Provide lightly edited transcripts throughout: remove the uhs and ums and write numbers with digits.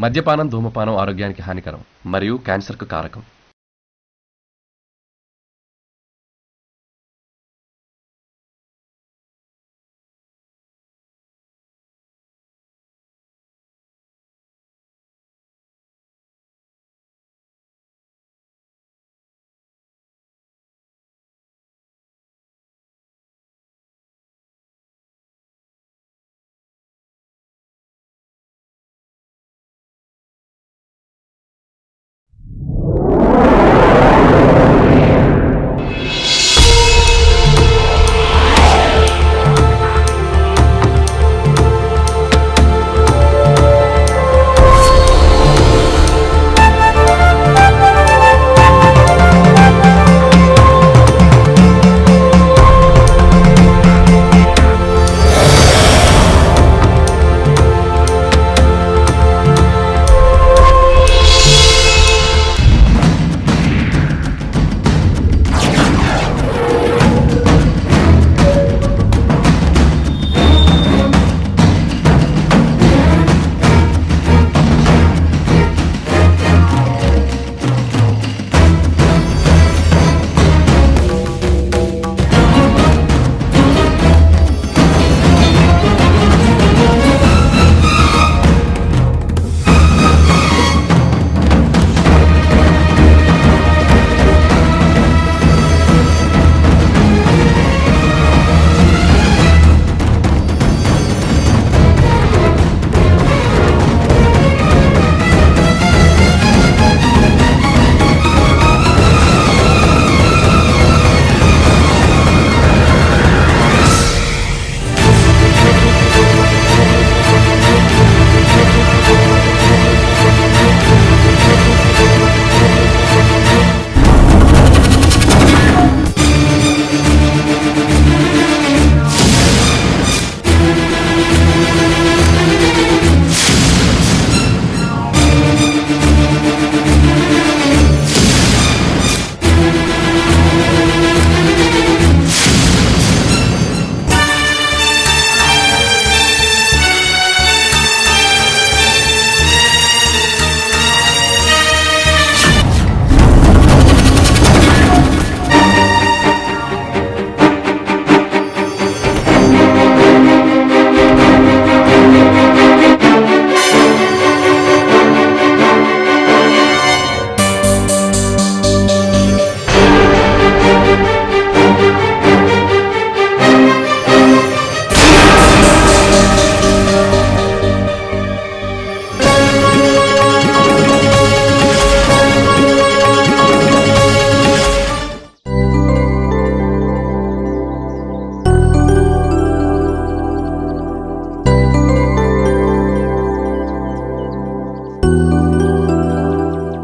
మద్యపానం, ధూమపానం ఆరోగ్యానికి హానికరం మరియు క్యాన్సర్కు కారకం.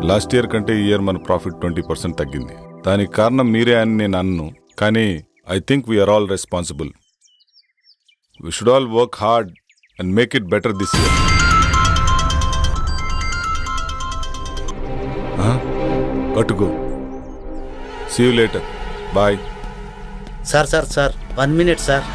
లాస్ట్ ఇయర్ కంటే ఈ ఇయర్ మన ప్రాఫిట్ 20% తగ్గింది. దానికి కారణం మీరే అని నేను అన్ను, కానీ I think we are all responsible. We should all work hard and make it better this year. కట్టుకో. See you later. Bye. Sir 1 minute sir.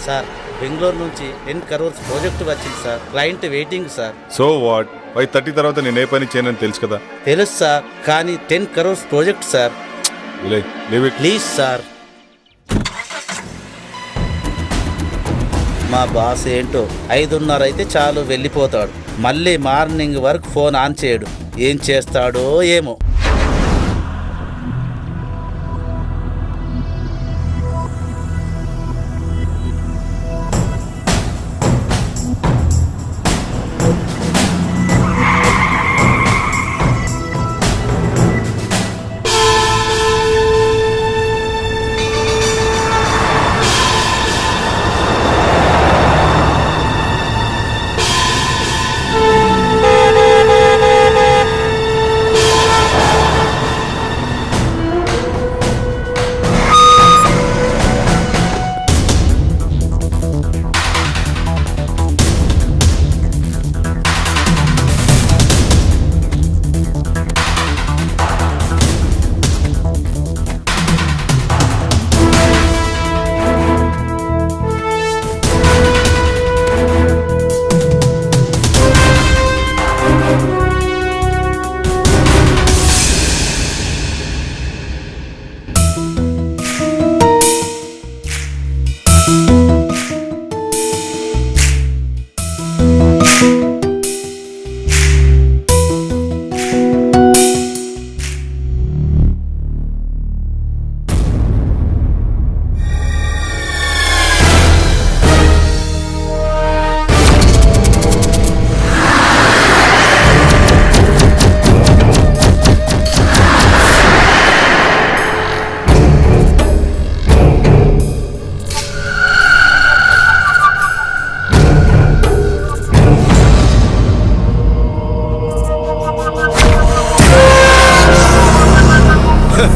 Sir Bengaluru నుంచి 10 crores ప్రాజెక్ట్ వచ్చింది sir. Client waiting sir. So what? 5:30 తర్వాత నేను ఏ పని చేయనని తెలుసు కదా. తెలుసు సార్, కానీ 10 crores project sir. Leave it please sir. మా బాస్ ఏంటో 5:30 అయితే చాలు వెళ్ళిపోతాడు. మళ్ళీ మార్నింగ్ వరకు ఫోన్ ఆన్ చేయడు. ఏం చేస్తాడో ఏమో. Hi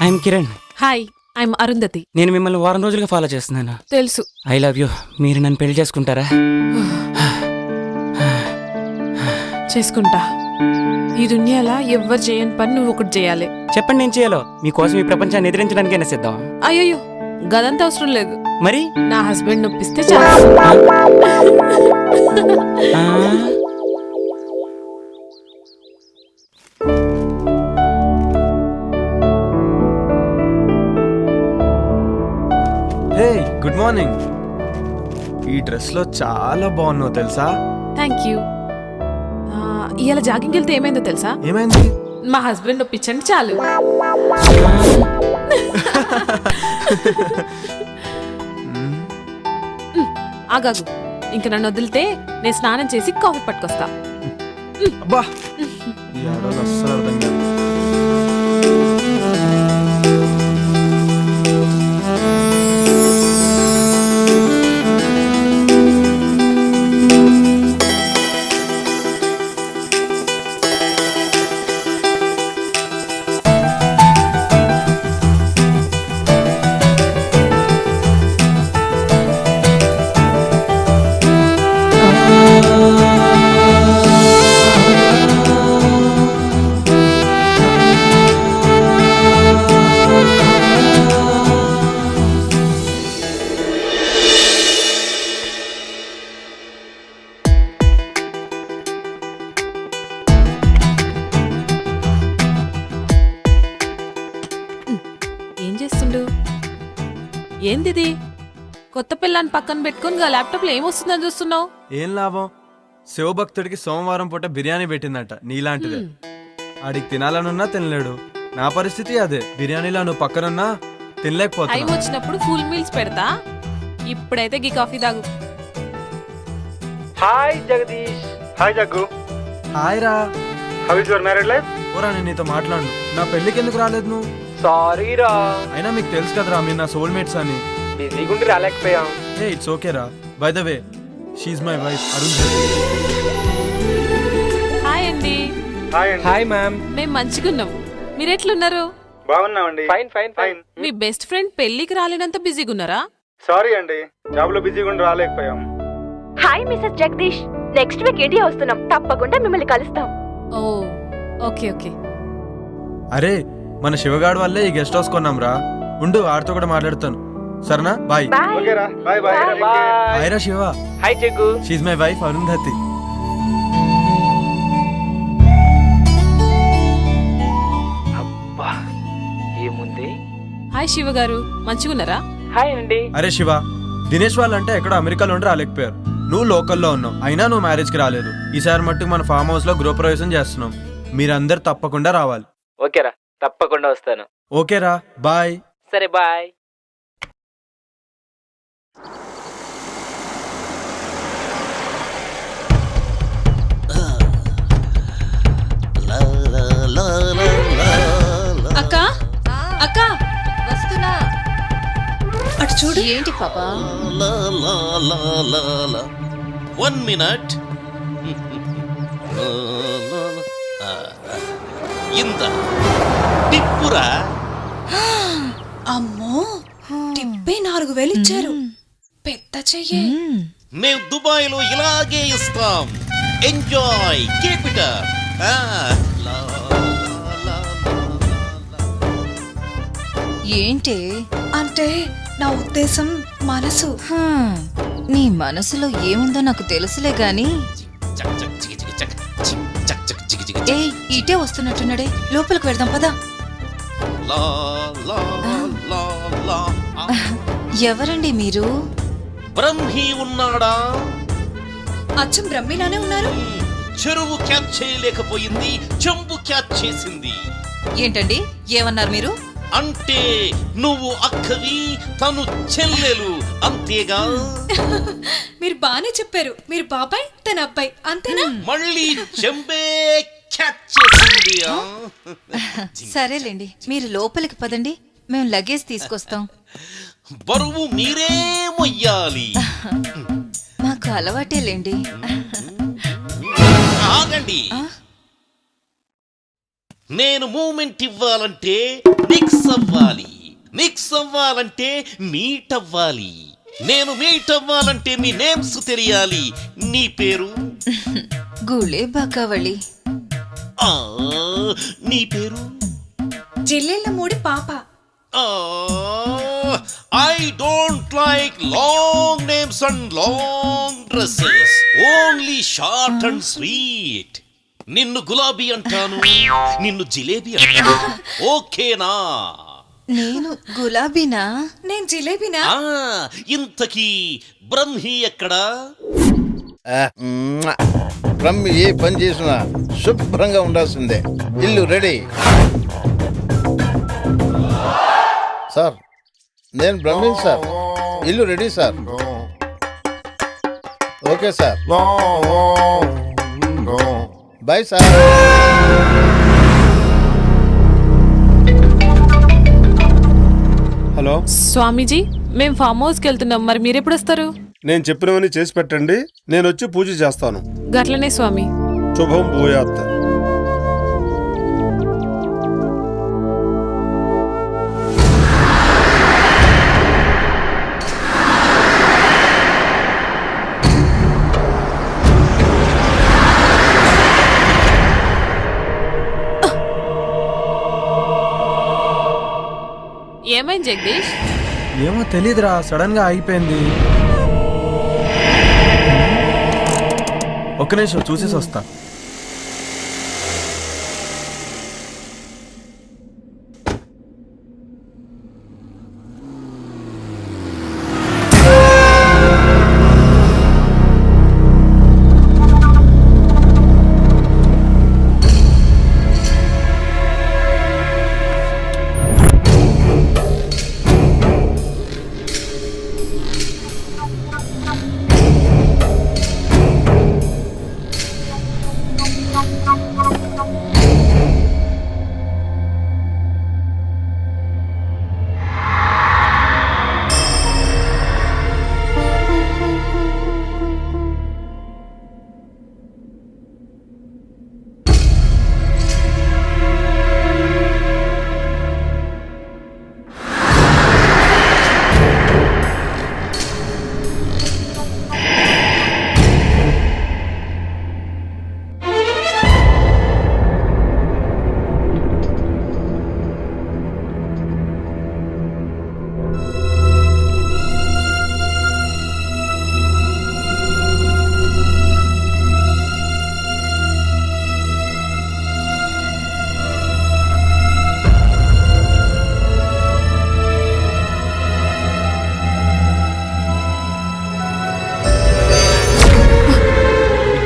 I'm Kiran. Hi I'm Arundhati. నేను మిమ్మల్ని వారం రోజులుగా ఫాలో చేస్తున్నాను. తెలుసు. I love you. మీరు నన్ను పెళ్లి చేసుకుంటారా? చేసుకుంటా. ఈ దునియాలో ఎవ్వరు చేయని పని నువ్వు ఒకటి చేయాలి. చెప్పండి నేను చేయాలో. మీకోసం ఈ ప్రపంచాన్ని ఎదిరించడానికైనా సిద్ధం. అయ్యో గదంతా అవసరం లేదు. మరి నా హస్బెండ్ నొప్పిస్తే చాలు. Hey good morning. ఈ డ్రెస్ లో చాలా బాగున్నావు తెలుసా? Thank you. ఇవాళ జాగింగ్ వెళ్తే ఏమైందో తెలుసా? ఏమైంది? మా హస్బెండ్ నొప్పించండి చాలు. ఆగాగు. ఇంక నన్ను వదిలితే నేను స్నానం చేసి కాఫీ పట్టుకొస్తా. అబ్బా ఈ ఆడవాళ్ళు అస్సలు అర్థం కాదు. ఏం చేస్తుండు? ఏందిది? కొత్త పిల్లని పక్కన పెట్టుకుని ల్యాప్టాప్ లో ఏమొస్తుందని చూస్తున్నావు? ఏం లాభం? శివభక్తుడికి సోమవారం పూట బిర్యానీ పెట్టిందంట నీలాంటిదే. ఆడికి తినాలనున్నా తినలేడు. నా పరిస్థితి అదే. బిర్యానీలో నువ్వు పక్కనున్నా టైం తినలేకపోతున్నా. వచ్చినప్పుడు ఫుల్ మీల్స్ పెడతా. ఇప్పుడైతే గీ కాఫీ తాగు. Hi Jagadish. Hi Jaggu. Hi రా. How is your married life? ఓరా నేను నీతో మాట్లాడు. నా పెళ్ళికి ఎందుకు రాలేదు నువ్వు? సారీ రా, అయినా మీకు తెలుసు కదరా మీరు నా సోల్మేట్స్ అని. బిజీగా ఉండి రాలేకపోయాం. ఏ ఇట్స్ ఓకే రా. By the way she is my wife Arun. Hi అండి. హాయ్ అండి. Hi ma'am. మేము మంచిగున్నాం. మీరెట్లున్నారు? బాగున్నామండి. Fine fine fine. మీ బెస్ట్ ఫ్రెండ్ పెళ్లికి రాలేనంత బిజీగా ఉన్నారా? సారీ అండి, జాబ్ లో బిజీగా ఉండి రాలేకపోయాం. Hi Mrs Jagadish. Next week India వస్తున్నాం. తప్పకుండా మిమ్మల్ని కలుస్తాం. Oh okay okay. అరే మన శివగాడు వల్లే ఈ గెస్ట్ హౌస్ కొన్నాం రా. ఉండు ఆడితో కూడా మాట్లాడుతాను. సరేనా? బాయ్. బాయ్. ఓకే రా, బాయ్ బాయ్. హాయ్ రా Shiva. Hi Jaggu. She's my wife Arundhati. అబ్బా ఏముంది. హాయ్ శివ గారు, మంచిగున్నారా? హాయ్ అండి. అరే శివ, దినేష్ వాళ్ళంటే ఎక్కడో అమెరికాలో ఉండి రాలేకపోయారు. నువ్వు లోకల్లో ఉన్నావు, అయినా నువ్వు మ్యారేజ్ కి రాలేదు. ఈసారి మట్టుకు మన ఫామ్ హౌస్ లో గృహప్రవేశం చేస్తున్నాం. మీరందరు తప్పకుండా రావాలి. ఓకేరా, తప్పకుండా వస్తాను. ఓకేరా, బాయ్. సరే బాయ్. అక్క అక్క వస్తున్నా. అటు చూడు. ఏంటి పాపా? 1 minute. ఇంత టిప్పురా. అమ్మో టిప్పే 4000 ఇచ్చారు. పెద్ద చెయ్యే. మేము దుబాయ్ లో ఇలాగే ఇస్తాం. ఎంజాయ్ కీప్ ఇట్ ఏంటి అంటే నా ఉద్దేశం మనసు. నీ మనసులో ఏముందో నాకు తెలుసులే గాని. ఏ ఇటే వస్తున్నట్టున్నాడే, లోపలికి వెళ్దాం పదా. ఎవరండి మీరు? బ్రహ్మి ఉన్నాడా? అచ్చం బ్రహ్మిలానే ఉన్నారు. చెరువు క్యాచ్ చేయలేకపోయింది, చెంబు క్యాచ్ చేసింది. ఏంటండి ఏమన్నారు మీరు? అంటే నువ్వు అక్కవి, తను చెల్లెలు, అంతేగా? మీరు బానే చెప్పారు. మీరు బాబాయ్, తన అబ్బాయి, అంతేనా? మళ్ళీ చెంబే క్యాచ్ చేసింది. సరేలేండి, మీరు లోపలికి పదండి, మేము లగేజ్ తీసుకొస్తాం. బరువు మీరే మొయ్యాలి. మాకు అలవాటేలేండి. ఆగండి. నేను మూమెంట్ ఇవ్వాలంటే మిక్స్ అవ్వాలి, మిక్స్ అవ్వాలంటే మీట్ అవ్వాలి. నేను మీట్ అవ్వాలంటే మీ నేమ్స్ తెలియాలి. నీ పేరు? గుళే బాకావళి. నీ పేరు? జిల్లెళ్ళ మూడి పాప. I don't like long names and long dresses, only short and sweet. నిన్ను గులాబీ అంటాను, నిన్ను జిలేబీ అంటాను. ఓకేనా? నేను గులాబీనా? నేను జిలేబీనా? ఇంతకీ బ్రహ్మి ఎక్కడా? బ్రహ్మి ఏ పని చేసినా శుభ్రంగా ఉండాల్సిందే. ఇల్లు రెడీ. సార్ నేను బ్రహ్మిన్ సార్. ఇల్లు ready sir. Okay sir, bye sir. Hello Swamiji, మేము ఫామ్ హౌస్కి వెళ్తున్నాం, మరి మీరెప్పుడు వస్తారు? నేను చెప్పినవన్నీ చేసి పెట్టండి, నేను వచ్చి పూజ చేస్తాను. గట్లనే స్వామి. శుభం భూయాత్. ఏమైంది జగదీష్? ఏమో తెలీదురా, సడన్ గా ఆగిపోయింది. ఒక్క నిమిషం చూసేసి వస్తా.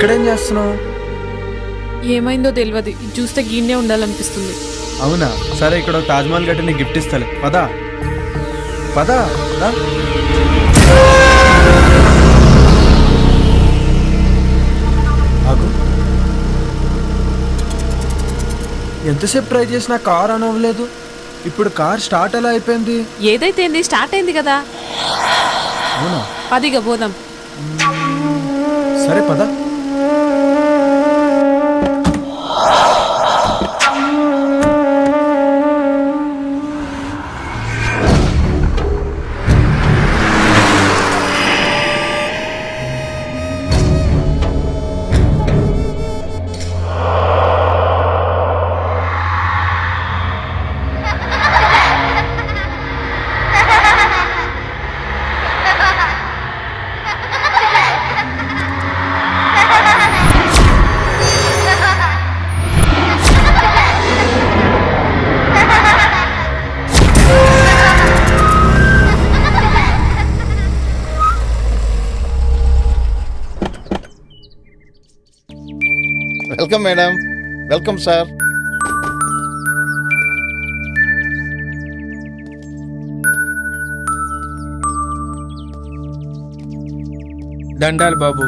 ఇక్కడేం చేస్తున్నావు? ఏమైందో తెలియదు, ఇది చూస్తే గీన్నే ఉండాలనిపిస్తుంది. అవునా? సరే, ఇక్కడ తాజ్మహల్ గట్టి నీకు గిఫ్ట్ ఇస్తాలే. పదా పదా. ఆగు. ఎంతసేపు ట్రై చేసినా కార్ ఆన్ అవ్వలేదు. ఇప్పుడు కార్ స్టార్ట్ ఎలా అయిపోయింది? ఏదైతే స్టార్ట్ అయింది కదా. అవునా? అదిగా పోదాం. సరే పదా. Welcome madam. Welcome sir. దండాలు బాబు,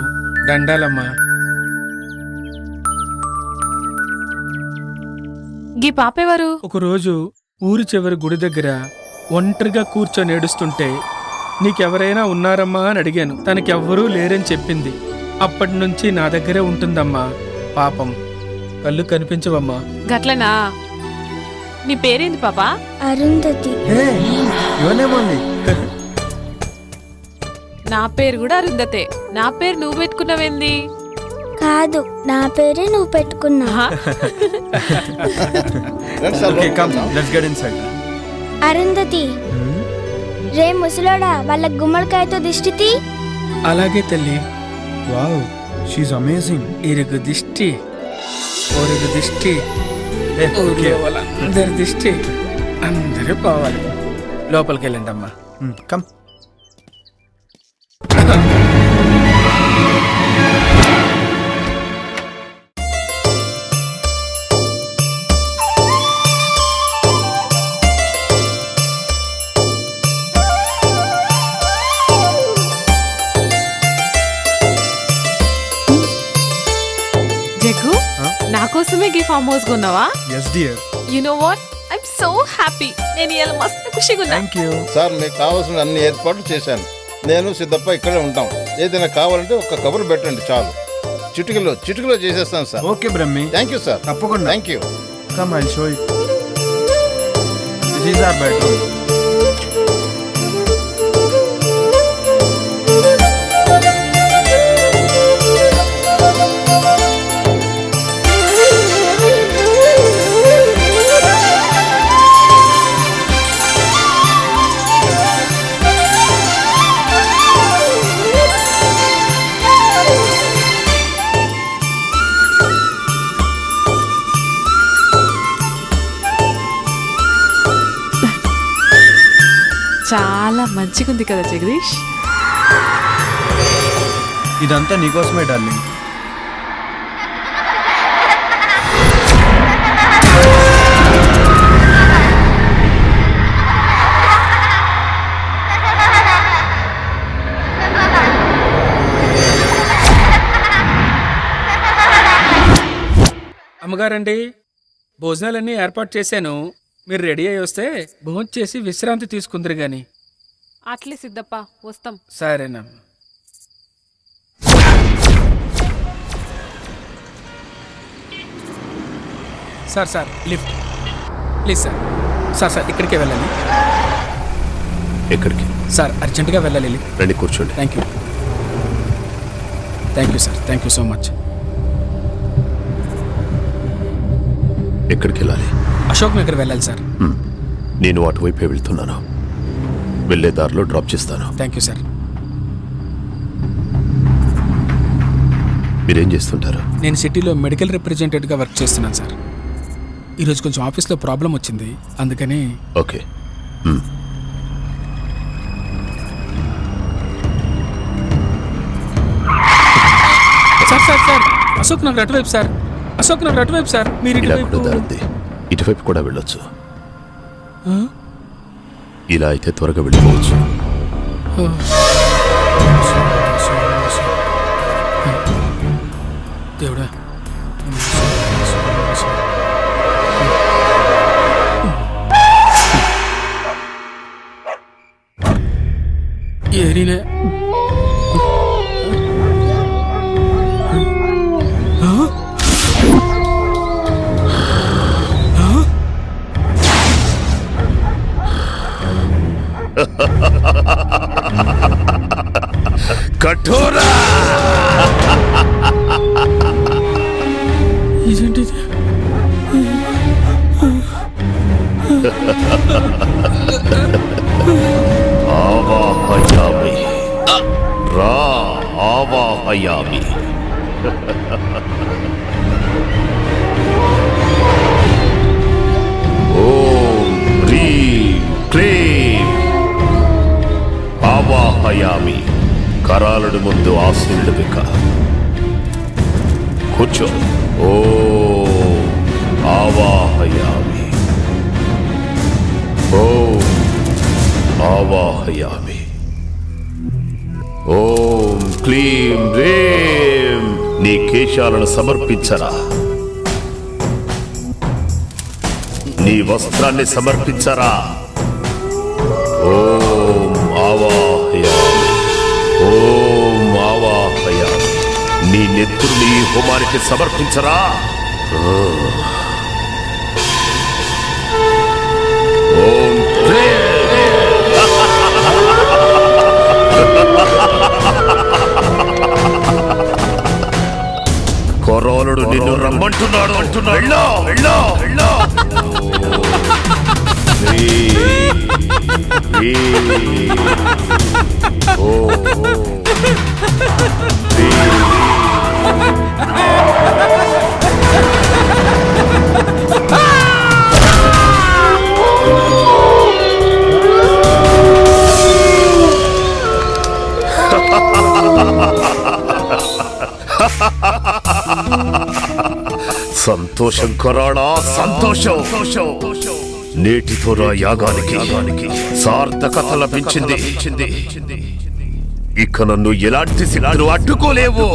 దండాలమ్మా. గీ పాపేవారు? ఒకరోజు ఊరి చివరి గుడి దగ్గర ఒంటరిగా కూర్చొని ఏడుస్తుంటే నీకెవరైనా ఉన్నారమ్మా అని అడిగాను. తనకెవ్వరూ లేరని చెప్పింది. అప్పటి నుంచి నా దగ్గరే ఉంటుందమ్మా. పాపం కళ్ళు కనిపించవమ్మా. గట్లనా? నీ పేరేంది పాపా? అరుంధతి. నా పేరు కూడా అరుంధతే. నా పేరు నువ్వు పెట్టుకున్నావేంది? కాదు, నా పేరే నువ్వు పెట్టుకున్నా. Okay, come. Let's get inside. Arundhati, రే ముసలోడా, వాళ్ళ గుమ్మడికాయతో దిష్టి. అలాగే తల్లి. Wow, she's amazing. ఇరుగు దిష్టి, ఒరుగు దిష్టి, Hey, okay. వాళ్ళందరి దిష్టి అందరూ పోవాలి. లోపలికి వెళ్ళండి అమ్మా. Come. జగ్గు, నా కోసమే గీ ఫామ్ హౌస్ కొన్నావా? Yes, dear. You know what, I'm so happy. నేను ఇవాళ మస్తు ఖుషిగా ఉన్నా. Thank you. సార్, మీకు కావాల్సిన అన్ని ఏర్పాట్లు చేశాను. నేను సిద్ధప్ప ఇక్కడే ఉంటాం. ఏదైనా కావాలంటే ఒక్క కబురు పెట్టండి చాలు. చిటికలో చేసేస్తాను సార్. Okay, Brahmi. Thank you sir. తప్పకుండా. Thank you. Come, I'll show you. This is our bedroom. చాలా మంచిగా ఉంది కదా జగదీష్? ఇదంతా నీకోసమే డార్లింగ్. అమ్మగారండి, భోజనాలన్నీ ఏర్పాటు చేశాను. మీరు రెడీ అయ్యి వస్తే భోజనం చేసి విశ్రాంతి తీసుకుందరు గాని. అట్లే సిద్ధప్ప, వస్తాం. సరేనమ్మా. Sir lift please sir. Sir ఇక్కడికే వెళ్ళాలి. ఎక్కడికి? సార్ అర్జెంటుగా వెళ్ళాలి. రండి, కూర్చోండి. Thank you sir. Thank you so much. ఎక్కడికి వెళ్ళాలి? అశోక్ నగర్ వెళ్ళాలి సార్. నేను అటువైపే వెళ్తున్నాను. వెళ్ళే దారిలో డ్రాప్ చేస్తాను. Thank you sir. మీరేం చేస్తుంటారు? నేను సిటీలో మెడికల్ రిప్రజెంటేటివ్గా వర్క్ చేస్తున్నాను సార్. ఈరోజు కొంచెం ఆఫీస్లో ప్రాబ్లం వచ్చింది, అందుకని. ఓకే. సార్ అశోక్ నగర్ అటువైపు సార్. అశోక్ నగర్ అటువైపు సార్. మీరు ఇటువైపు కూడా వెళ్ళొచ్చు. ఇలా అయితే త్వరగా వెళ్ళిపోవచ్చు. దేవుడా, ఏరినే కఠోరా! ఇదేంటిది? ఆవాహయామి రా ఆవాహయామి. ఓం హ్రీం క్లీం ఆవాహయామి. కరాలుడి ముందు ఆశీనుడివిక. కూర్చో. ఓం ఆవాహయామి. ఓం ఆవాహయామి. ఓం క్లీం రేం. నీ కేశాలను సమర్పించరా, నీ వస్త్రాన్ని సమర్పించరా. ఓం ఆవాహయామి. ఓం ఆవాహయామి. నీ నెత్తుని హోమానికి సమర్పించరా. ఓం క్లీం. కొరోనుడు నిన్ను రమ్మంటున్నాడు అంటున్నాడు. వెళ్ళో వెళ్ళో వెళ్ళో. సంతోషం కొరాడా, సంతోషం. నేటితో నా యాగానికి సార్థకత లభించింది. ఇక నన్ను ఎలాంటి శిలాలు అడ్డుకోలేవు.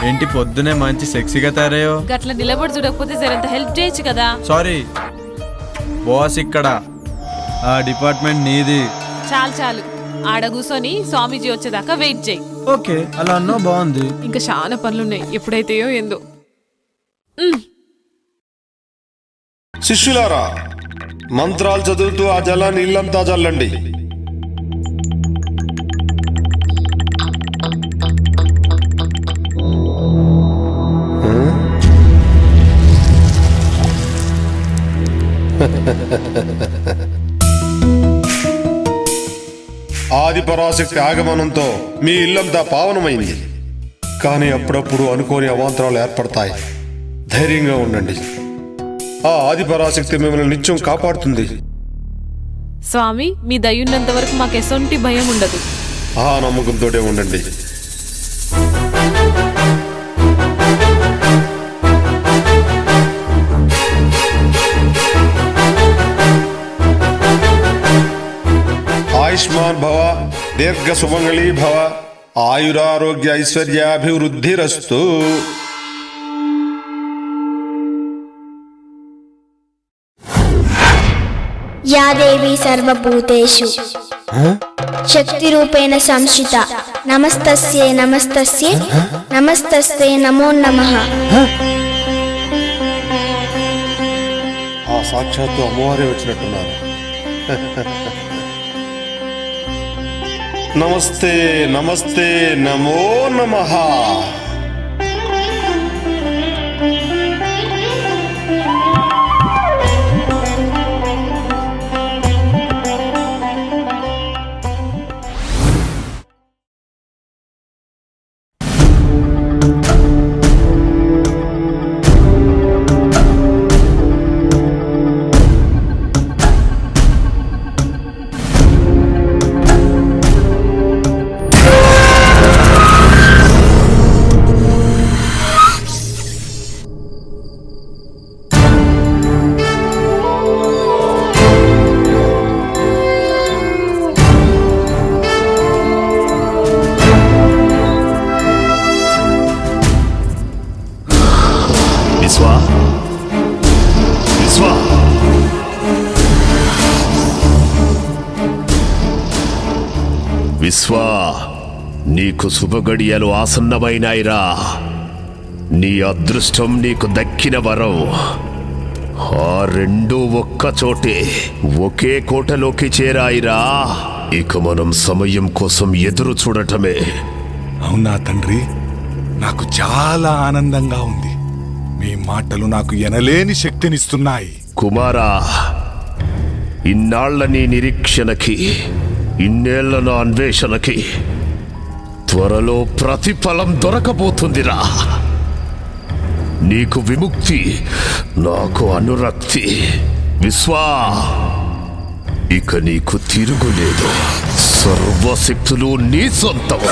ఏంటి పొద్దునే మంచి సెక్సీగా తయారయ్యో. గట్ల నిలబడి చూడకపోతే జరంత హెల్ప్ చేయొచ్చు కదా. సారీ బాస్, ఇక్కడ ఆ డిపార్ట్మెంట్ నీది. చాలు ఆడ కూర్చొని స్వామీజీ వచ్చేదాకా వెయిట్ చేయి. ఓకే, అలా అన్నా బాగుంది. ఇంకా చాలా పనులున్నాయి, ఎప్పుడైతేయో ఏందో. శిష్యులారా, మంత్రాలు చదువుతూ ఆ జలాన్ని ఇల్లంతా చల్లండి. ఆది పరాశక్తి ఆగమనంతో మీ ఇల్లంతా పావనమైంది. కానీ అప్పుడప్పుడు అనుకోని అవాంతరాలు ఏర్పడతాయి. ధైర్యంగా ఉండండి. ఆ ఆది పరాశక్తి మిమ్మల్ని నిత్యం కాపాడుతుంది. స్వామి, మీ దయ్యున్నంత వరకు మాకు ఎసొంటి భయం ఉండదు. ఆ నమ్మకంతోనే ఉండండి. ఆయుష్మాన్ భవ, దీర్ఘ సుమంగళీ భవ, ఆయురారోగ్య ఐశ్వర్యాభివృద్ధిరస్తు. యా దేవి సర్వభూతేషు శక్తి రూపేణ సంస్థిత. నమస్తస్యై నమస్తస్యై నమస్తస్యై నమో నమః. ఆ సాక్షాత్తు అమ్మవారే వచ్చినట్టున్నారు. నమస్తే నమస్తే నమో నమః. విశ్వా, నీకు శుభగడియలు ఆసన్నమైనాయిరా. నీ అదృష్టం నీకు దక్కిన వరం. ఆ రెండూ ఒక్క చోటే ఒకే కోటలోకి చేరాయిరా. ఇక మనం సమయం కోసం ఎదురు చూడటమే. అవునా తండ్రి, నాకు చాలా ఆనందంగా ఉంది. మీ మాటలు నాకు ఎనలేని శక్తినిస్తున్నాయి. కుమారా, ఇన్నాళ్ల నీ నిరీక్షణకి, ఇన్నేళ్ల నా అన్వేషణకి త్వరలో ప్రతిఫలం దొరకబోతుందిరా. నీకు విముక్తి, నాకు అనురక్తి. విశ్వా, ఇక నీకు తిరుగులేదు. సర్వశక్తులు నీ సొంతం.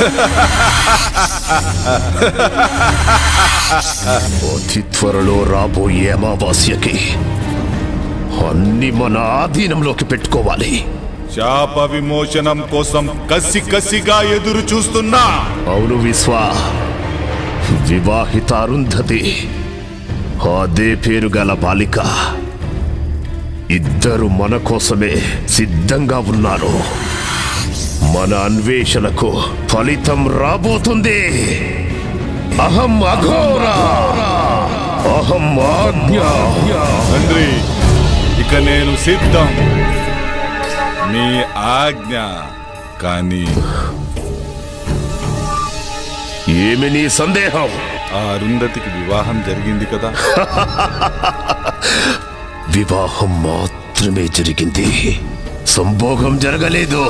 అతి త్వరలో రాబోయే అమావాస్యకి అన్ని మన ఆధీనంలోకి పెట్టుకోవాలి. శాప విమోచనం కోసం కసిగా ఎదురు చూస్తున్నా. అవును విశ్వా, వివాహిత అరుంధతి, అదే పేరు గల బాలిక, ఇద్దరు మన కోసమే సిద్ధంగా ఉన్నారు. మన అన్వేషణకు ఫలితం రాబోతుంది. అహం అఘోర, అహం ఆజ్ఞ. తండ్రి, ఇక నేను సిద్ధం. మీ ఆజ్ఞ. కానీ ఏమి నీ సందేహం? ఆ అరుంధతికి వివాహం జరిగింది కదా? వివాహం మాత్రమే జరిగింది, సంభోగం జరగలేదు.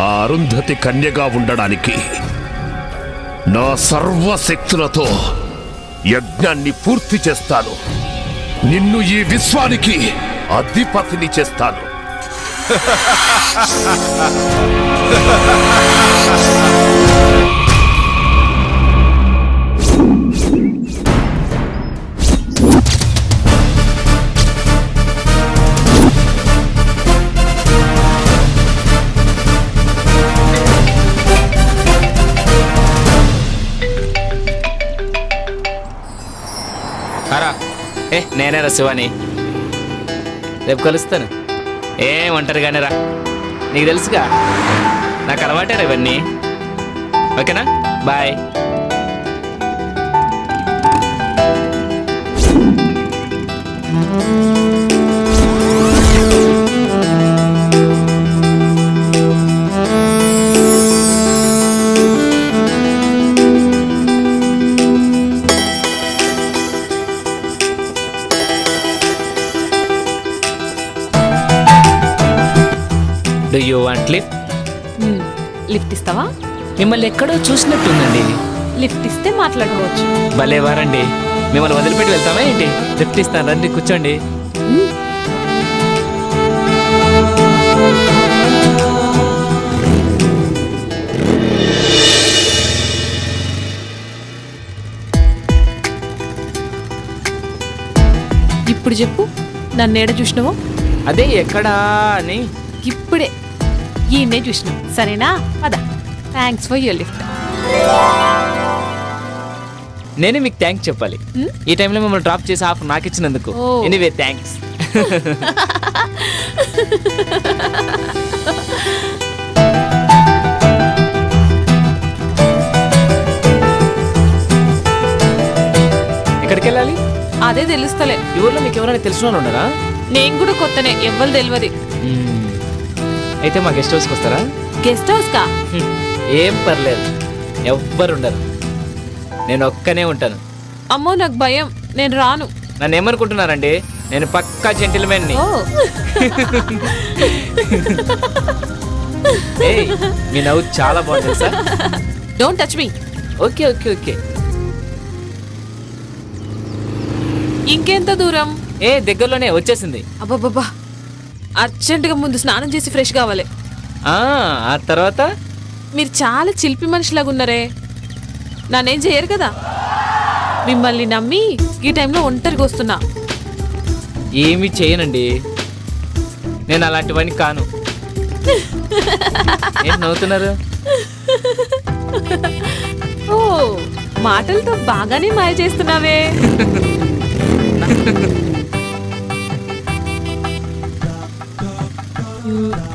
ఆ అరుంధతి కన్యగా ఉండడానికి నా సర్వశక్తులతో యజ్ఞాన్ని పూర్తి చేస్తాను. నిన్ను ఈ విశ్వానికి అధిపతిని చేస్తాను. నేనేరా శివాని, రేపు కలుస్తాను. ఒంటరిగానే రా, నీకు తెలుసుగా నాకు అలవాటేరా ఇవన్నీ. ఓకేనా, bye. Do you want lift? Lift ఇస్తావా? మిమ్మల్ని ఎక్కడో చూసినట్టుందండి. లిఫ్ట్ ఇస్తే మాట్లాడుకోవచ్చు. భలేవారండి, మిమ్మల్ని వదిలిపెట్టి వెళ్తామా ఏంటి? లిఫ్ట్ ఇస్తాను, రండి కూర్చోండి. ఇప్పుడు చెప్పు, నన్ను ఏడ చూసినావో? అదే ఎక్కడా అని. ఇప్పుడే ఈయన్నే చూసినావు, సరేనా? పద. Thanks for your lift. నేనే మీకు థ్యాంక్స్ చెప్పాలి. ఈ టైంలో మిమ్మల్ని డ్రాప్ చేసి ఆఫర్ నాకు ఇచ్చినందుకు. Anyway thanks. ఎక్కడికి వెళ్ళాలి? అదే తెలుస్తలే. ఈ ఊర్లో మీకు ఎవరైనా తెలిసిన వాళ్ళు ఉన్నారా? నేను కూడా కొత్తనే, ఎవ్వరు తెలియదు. అయితే మా గెస్ట్ హౌస్కి వస్తారా? గెస్ట్ హౌస్ కా? ఏం పర్లేదు, ఎవ్వరు ఉండరు, నేను ఒక్కనే ఉంటాను. అమ్మో నాకు భయం, నేను రాను. నన్ను ఏమనుకుంటున్నారండి, నేను పక్కా జెంటిల్మెన్ని. మీ నవ్వు చాలా బాగుంటుంది sir. Don't touch me. Okay okay okay. ఇంకెంత దూరం? దగ్గరలోనే వచ్చేసింది. అబ్బాబ్బా, అర్జెంటుగా ముందు స్నానం చేసి ఫ్రెష్ కావాలి. ఆ తర్వాత? మీరు చాలా చిలిపి మనిషిలాగా ఉన్నారే, నన్నేం చేయరు కదా. మిమ్మల్ని నమ్మి ఈ టైంలో ఒంటరిగా వస్తున్నా. ఏమీ చేయనండి, నేను అలాంటివన్నీ కాను. ఏం నవ్వుతున్నారు? ఓ, మాటలతో బాగానే మాయ చేస్తున్నావే.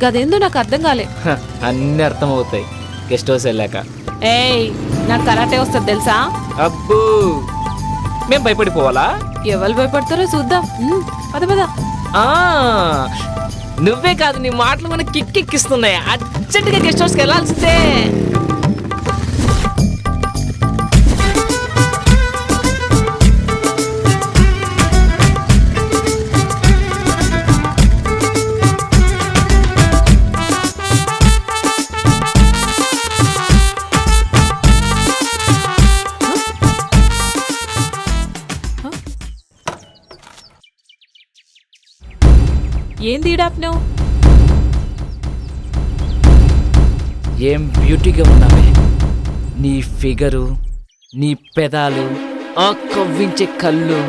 గదేందో నాకు అర్థం కాలే. అన్ని అర్థమవుతాయి గెస్ట్ హౌస్ వెళ్ళాక. ఏయ్, నాకు కరాటే వస్తుంది తెలుసా? అబ్బో, మేం భయపడిపోవాలా? ఎవరు భయపడతారో చూద్దాం. పద పద. నువ్వే కాదు, నీ మాటలు మనకి కిక్కిస్తున్నాయి. అర్జెంటుగా గెస్ట్ హౌస్కి వెళ్ళాల్సిందే. ఏంది ఈడాప్నావు? ఏం బ్యూటీగా ఉన్నావే. నీ ఫిగరు, నీ పెదాలు, ఆ కవ్వించే కళ్ళు.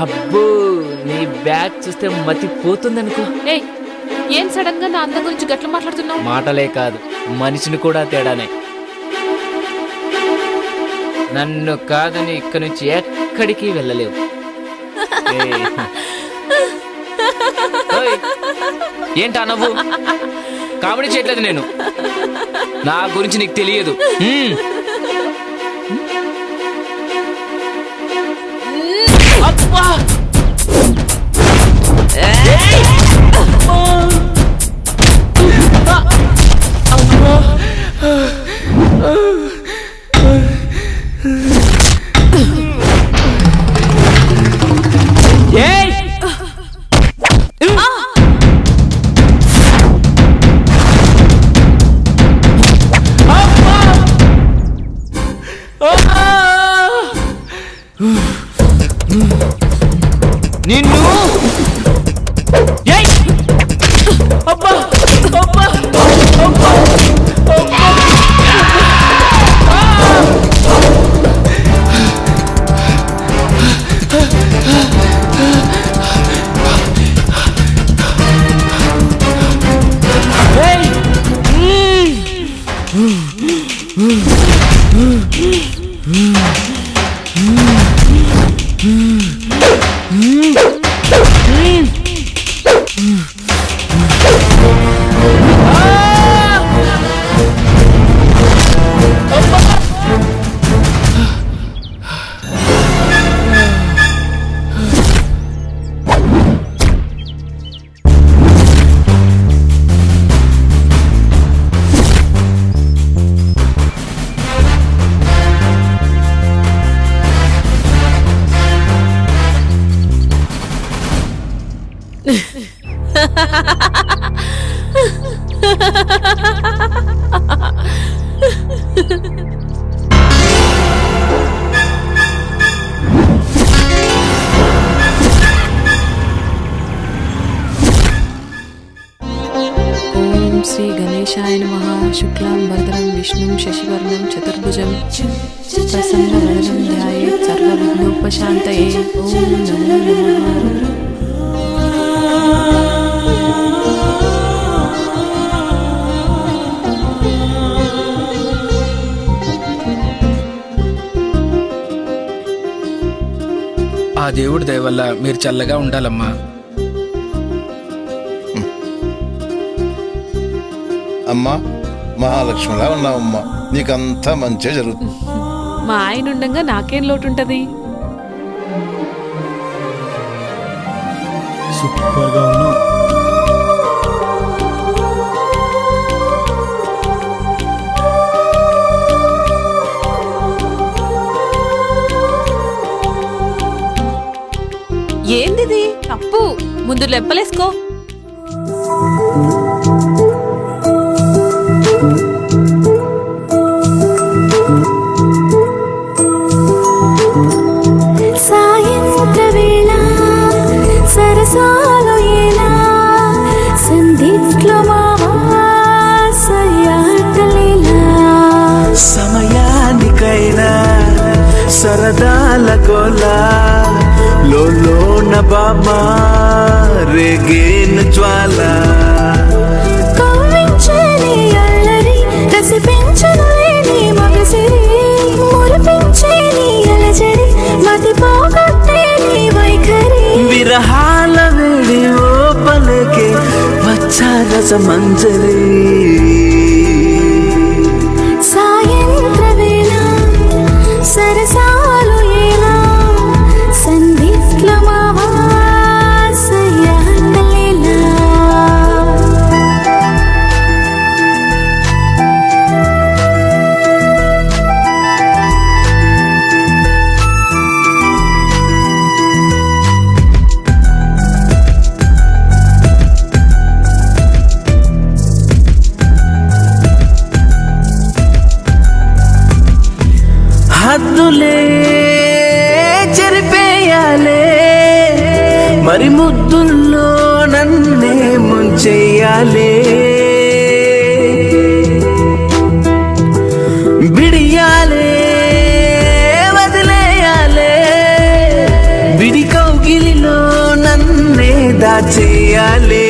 అబ్బో, నీ బ్యాగ్ చూస్తే మతి పోతుందనుకో. ఏయ్, ఏం సడన్ గా నా అందం గురించి గట్ల మాట్లాడుతున్నావు? మాటలే కాదు, మనిషిని కూడా తేడానే. నన్ను కాదని ఇక్కడి నుంచి ఎక్కడికి వెళ్ళలేవు. ఏంటా నవ్వు? కామెడీ చేయట్లేదు నేను. నా గురించి నీకు తెలియదు. నిన్ను అబ్బా అబ్బా అబ్బా శ్రీ గణేశాయ నమః. శుక్లాం వరదరం విష్ణుం శశివర్ణం చతుర్భుజం ప్రసన్నవదనం ధ్యాయేత్ సర్వవిఘ్నోపశాంతయే. ఓం నమో నమః. ఆ దేవుడి దయ వల్ల మీరు చల్లగా ఉండాలమ్మా. అమ్మా, మహాలక్ష్మిలా ఉన్నావమ్మా. నీకంతా మంచిగా జరుగుతుంది. మా ఆయన ఉండగా నాకేం లోటు ఉంటది? సూపర్గా ఉన్నావు. ఏందిది? తప్పు. ముందు లెప్పలేసుకో. సాయంత్ర వేళ సరసాలు ఎలా సంధిట్లో సమయానికైనా సరదాల గోలా లోన బామా రేగేను జ్వాల కవ్వించని అల్లరి కసిపించని మగసిరి మురిపించని అలజడి మతి పోగొట్టేని వైఖరి విరహాల వేడి ఓపలకి సారస మంజరి సాయంత్ర వేళ సరసాలు ఎలా సంధిస్లో మావాసయాలేలా హద్దులే చెరిపేయాలే మరి ముద్దుల్లో నన్నే ముంచెయ్యాలే బిడియాలే వదిలేయాలే బిడి కౌగిలిలో నన్నే దాచేయాలే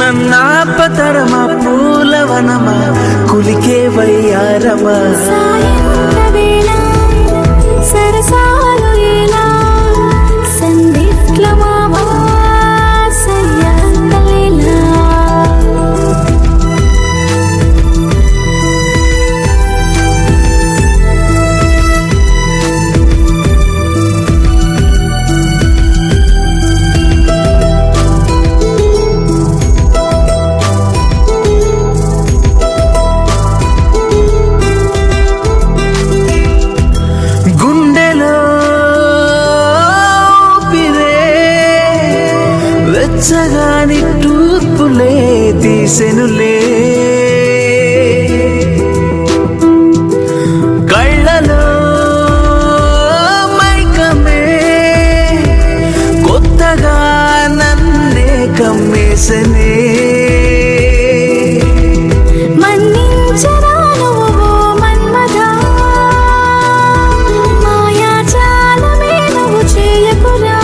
నన్నాపతరమ పూలవనమా కులికే వయ్యారమా సాయంత్ర వేళ సరసాలు ఎలా సంధిస్లో మావాసయాలేలా వెచ్చగాని తూర్పులే తీసెనులే కళ్ళలో మైకమే కొత్తగా నన్నే కమ్మేసనే మన్నించరా నువ్వు మన్మథా మాయాజాలమే నువ్వు చేయకురా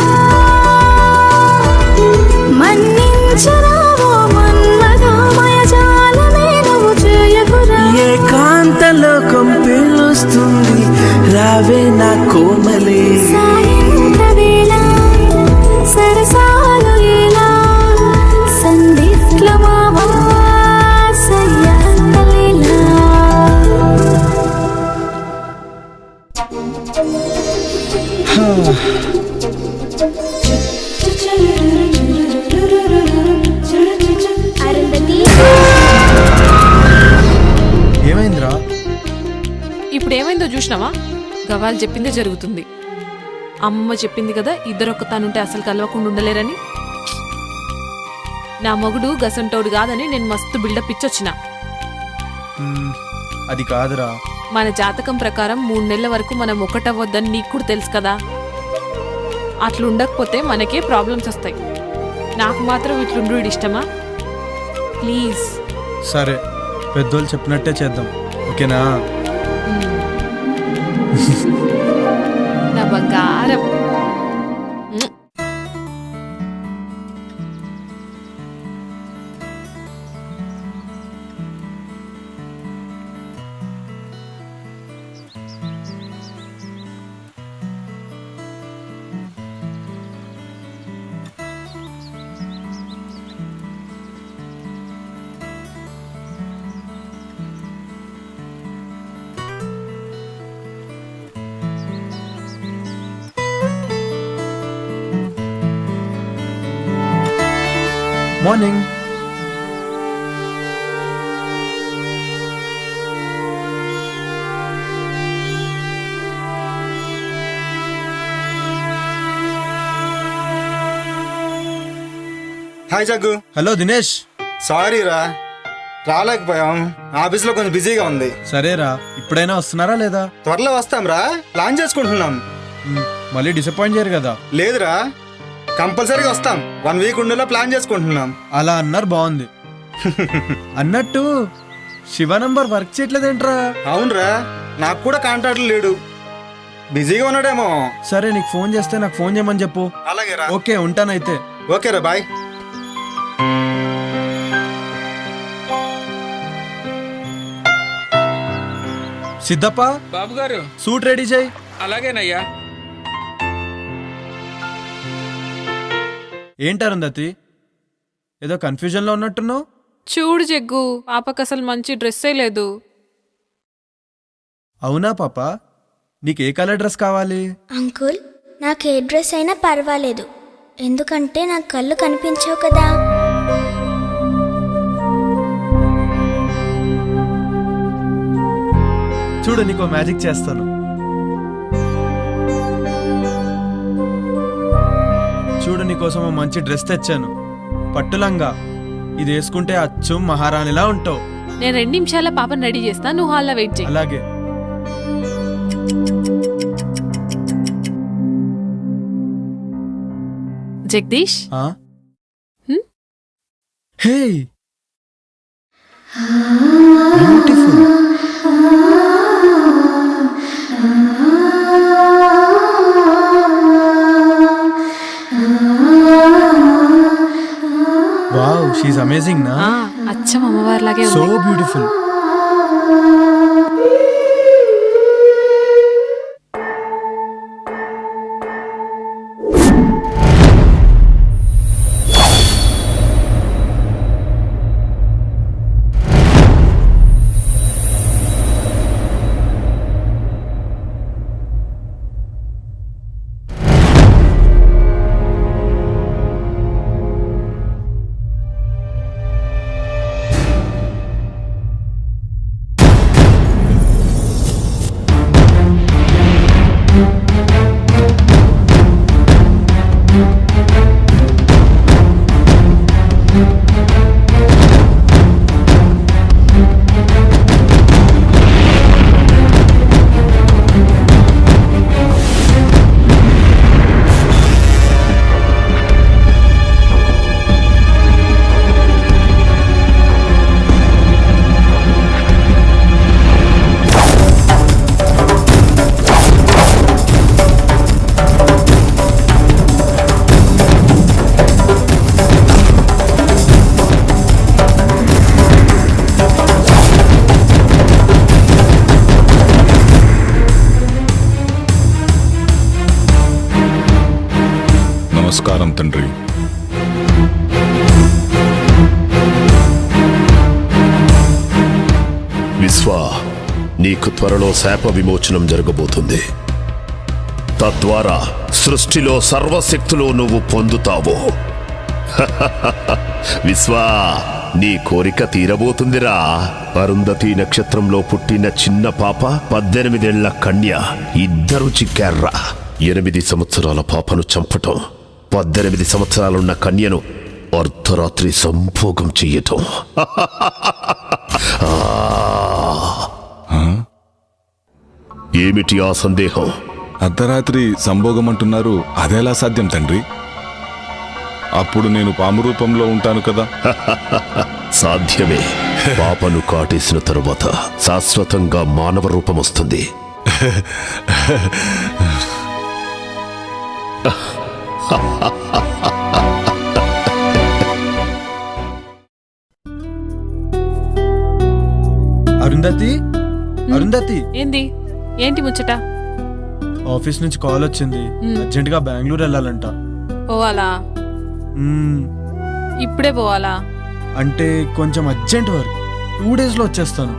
ఏకాంతలోకం పిలుస్తుంది రావే నా కోమలే సాయంత్ర వేళ సరసాలు ఎలా సంధిస్లో మావాసయాలేలా ఏమైందిరా? ఇప్పుడు ఏమైందో చూసినావా? గవాలు చెప్పిందే జరుగుతుంది. అమ్మ చెప్పింది కదా ఇద్దరొక్క తానుంటే అసలు కలవకుండా ఉండలేరని. నా మొగుడు గసంటోడు కాదని నేను మస్తు బిల్డప్ ఇచ్చొచ్చిన. అది కాదురా. మన జాతకం ప్రకారం 3 నెలల వరకు మనం ఒకటవ్వద్దని నీకు కూడా తెలుసు కదా. అట్లుండకపోతే మనకే ప్రాబ్లమ్స్ వస్తాయి. నాకు మాత్రం ఇట్లుండు ఇష్టమా? ప్లీజ్. సరే, పెద్దోళ్ళు చెప్పినట్టే చేద్దాం, ఓకేనా? నా బంగారం. Morning. Hi Jaggu. Hello Dinesh. Sorry రా, రాలేకపోయాం. ఆఫీస్లో కొంచెం బిజీగా ఉంది. సరేరా, ఇప్పుడైనా వస్తున్నారా లేదా? త్వరలో వస్తాం రా, ప్లాన్ చేసుకుంటున్నాం. మళ్ళీ డిసప్పాయింట్ చేయరు కదా? లేదురా, కంపల్సరీగా వస్తాం. 1 వీక్ ఉండేలా ప్లాన్ చేసుకుంటున్నాం. అలా అన్నారు, బాగుంది. అన్నట్టు శివ నంబర్ వర్క్ చేయట్లేదేంట్రా? అవునరా, నాకు కూడా కాంటాక్ట్ లేడు. బిజీగా ఉన్నాడేమో. సరే నీకు ఫోన్ చేస్తే నాకు ఫోన్ చేయమని చెప్పు. అలాగే రా. ఓకే ఉంటానైతే. ఓకే రా, బాయ్. సిద్ధప్ప బాబు గారు సూట్ రెడీ చేయి. అలాగేనయ్యా. ఏంటి అరుంధతి, ఏదో కన్ఫ్యూజన్లో ఉన్నట్టున్నావు? చూడు జగ్గు, పాపకు అసలు మంచి డ్రెస్సే లేదు. అవునా పాప, నీకు ఏ కలర్ డ్రెస్ కావాలి? అంకుల్, నాకు ఏ డ్రెస్ అయినా పర్వాలేదు, ఎందుకంటే నాకు కళ్ళు కనిపించవు కదా. చూడు నీకు మ్యాజిక్ చేస్తాను. చూడు నీకోసం ఓ మంచి డ్రెస్ తెచ్చాను, పట్టులంగా. ఇది వేసుకుంటే అచ్చం మహారాణిలా ఉంటావు. నేను 2 నిమిషాల పాపని రెడీ చేస్తా, నువ్వు హాల్లో వెయిట్ చేయి. అలాగే. Jagadish, hey beautiful. Wow, she's amazing నా. అచ్చం అమ్మవారిలాగే సో ఉంది. బ్యూటిఫుల్. నమస్కారం తండ్రి. విశ్వ, నీకు త్వరలో శాప విమోచనం జరగబోతుంది. తద్వారా సృష్టిలో సర్వశక్తులు నువ్వు పొందుతావు. విశ్వ, నీ కోరిక తీరబోతుందిరా. అరుంధతి నక్షత్రంలో పుట్టిన చిన్న పాప, 18 ఏళ్ల కన్య, ఇద్దరు చిక్కార్రా. 8 సంవత్సరాల పాపను చంపటం, 18 సంవత్సరాలున్న కన్యను అర్ధరాత్రి సంభోగం చెయ్యటం. ఏమిటి ఆ సందేహం? అర్ధరాత్రి సంభోగం అంటున్నారు, అదెలా సాధ్యం తండ్రి? అప్పుడు నేను పాము రూపంలో ఉంటాను కదా. సాధ్యమే. పాపను కాటేసిన తరువాత శాశ్వతంగా మానవ రూపం వస్తుంది. అరుంధతి, అరుంధతి. ఏంటి ముచ్చట? ఆఫీస్ నుంచి కాల్ వచ్చింది, అర్జెంట్ గా బెంగళూరు వెళ్ళాలంట. పోవాలా? ఇప్పుడే పోవాలా? అంటే కొంచెం అర్జెంట్ వర్క్, 2 days లో వచ్చేస్తాను.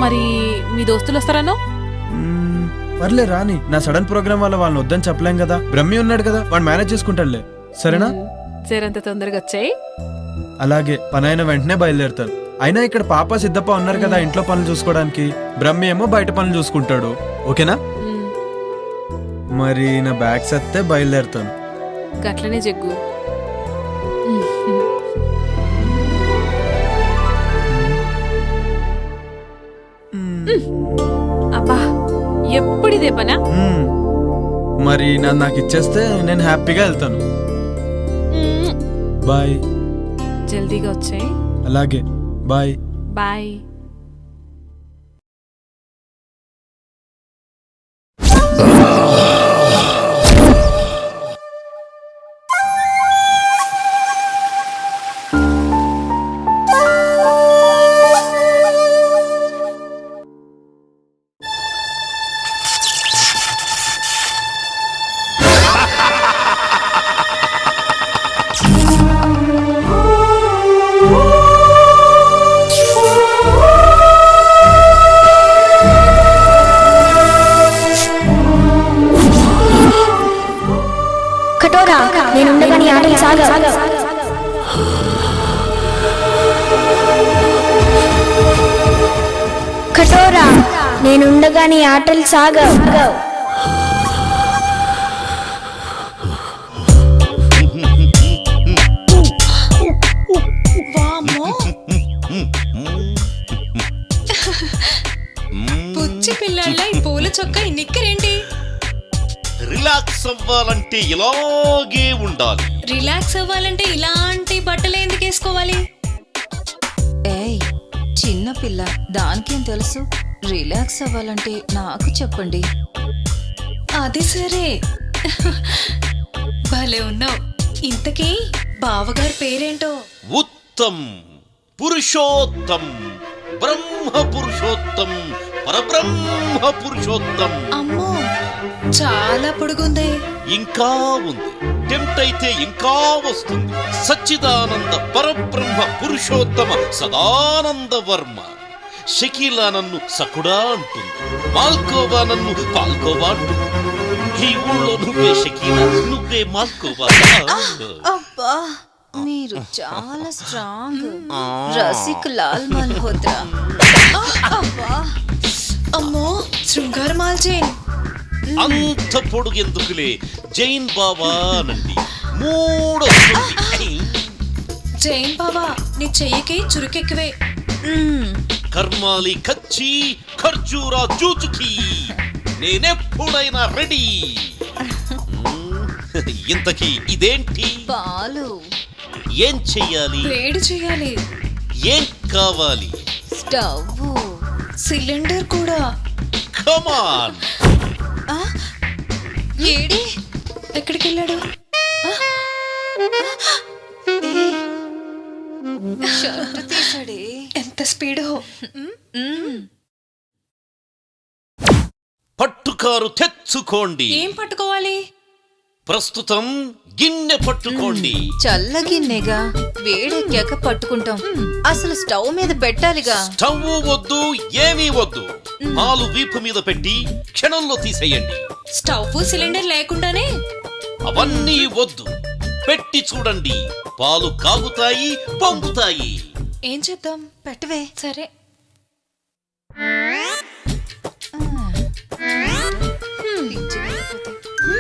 మరి మీ దోస్తులు వస్తారనో? పర్లే రాని, నా సడన్ ప్రోగ్రామ్ వల్ల వాళ్ళని వద్దని చెప్పలేం కదా. బ్రహ్మి ఉన్నాడు కదా, వాడు మేనేజ్ చేసుకుంటాడులే. సరేనా? జరంత తొందరగా వచ్చాయి. అలాగే, పని అయిన వెంటనే బయలుదేరుతాను. అయినా ఇక్కడ పాప సిద్ధప్ప ఉన్నారు కదా ఇంట్లో పనులు చూసుకోవడానికి, బ్రహ్మి ఏమో బయట పనులు చూసుకుంటాడు. ఓకేనా? మరి నా బ్యాగ్స్ వస్తే బయలుదేరుతాను. గట్లనే జగ్గు. అబ్బా, ఎప్పుడు ఇదే పనా? మరి నాకు ఇచ్చేస్తే నేను హ్యాపీగా వెళ్తాను. బాయ్. జల్దీగా వచ్చాయి. అలాగే, బాయ్. బాయ్. కఠోరా నేనుండగా నీ ఆటలు సాగవు. పుచ్చి పిల్లల ఈ పూల చొక్క ఈ నిక్కరేంటి? రిలాక్స్ అవ్వాలంటే ఇలాగే ఉండాలి. రిలాక్స్ అవ్వాలంటే ఇలాంటి బట్టలు ఎందుకు వేసుకోవాలి? ఏయ్ చిన్న పిల్ల, దానికేం తెలుసు? రిలాక్స్ అవ్వాలంటే నాకు చెప్పండి. అది సరే, భలే ఉన్నావు. ఇంతకీ బావగారి పేరేంటో? ఉత్తమ్, పురుషోత్తం, బ్రహ్మ పురుషోత్తం, పరబ్రహ్మ పురుషోత్తం. అమ్మో చాలా పొడుగుంది. ఇంకా ఉంది, టెంప్ట్ అయితే ఇంకా వస్తుంది. సచ్చిదానంద పరబ్రహ్మ పురుషోత్తమ సదానంద వర్మ. షకీలా నన్ను సకుడా అంటుంది, మాల్కోవా నన్ను పాల్కోవా అంటుంది. ఈ ఊళ్ళో నువ్వే షకీలా, నువ్వే మాల్కోవా. అబ్బా మీరు చాలా స్ట్రాంగ్. రసిక్ లాల్ మల్హోత్రా. అబ్బా అమ్మో శృంగార మాల్జైన్. అంత పొడుగెందుకులే, జైన్ బాబా నండి. మూడొస్తుంది. జైన్ బాబా నీ చెయ్యికి చురుకెక్కువే. కర్మాలి కచ్చి ఖర్జూరా జూచుకి, నేనెప్పుడైనా రెడీ. ఇంతకీ ఇదేంటి? పాలు. ఏం చెయ్యాలి? వేడి చెయ్యాలి. ఏం కావాలి? స్టవ్, సిలిండర్ కూడా. కమాన్. ఏడి ఎక్కడికి వెళ్ళాడు? షర్ట్ తీసాడే. ఎంత స్పీడో. పట్టుకారు తెచ్చుకోండి. ఏం పట్టుకోవాలి? ప్రస్తుతం గిన్నె పట్టుకోండి. చల్లగిన్నెగా, వేడెక్కాక పట్టుకుంటాం. అసలు స్టవ్ మీద పెట్టాలిగా. స్టవ్ వద్దు, ఏమీ వద్దు. పాలు వీపు మీద పెట్టి క్షణంలో తీసేయండి. స్టవ్ సిలిండర్ లేకుండానే? అవన్నీ వద్దు, పెట్టి చూడండి. పాలు కాగుతాయి, పొంగుతాయి. ఏం చేద్దాం? పెట్టవే. సరే.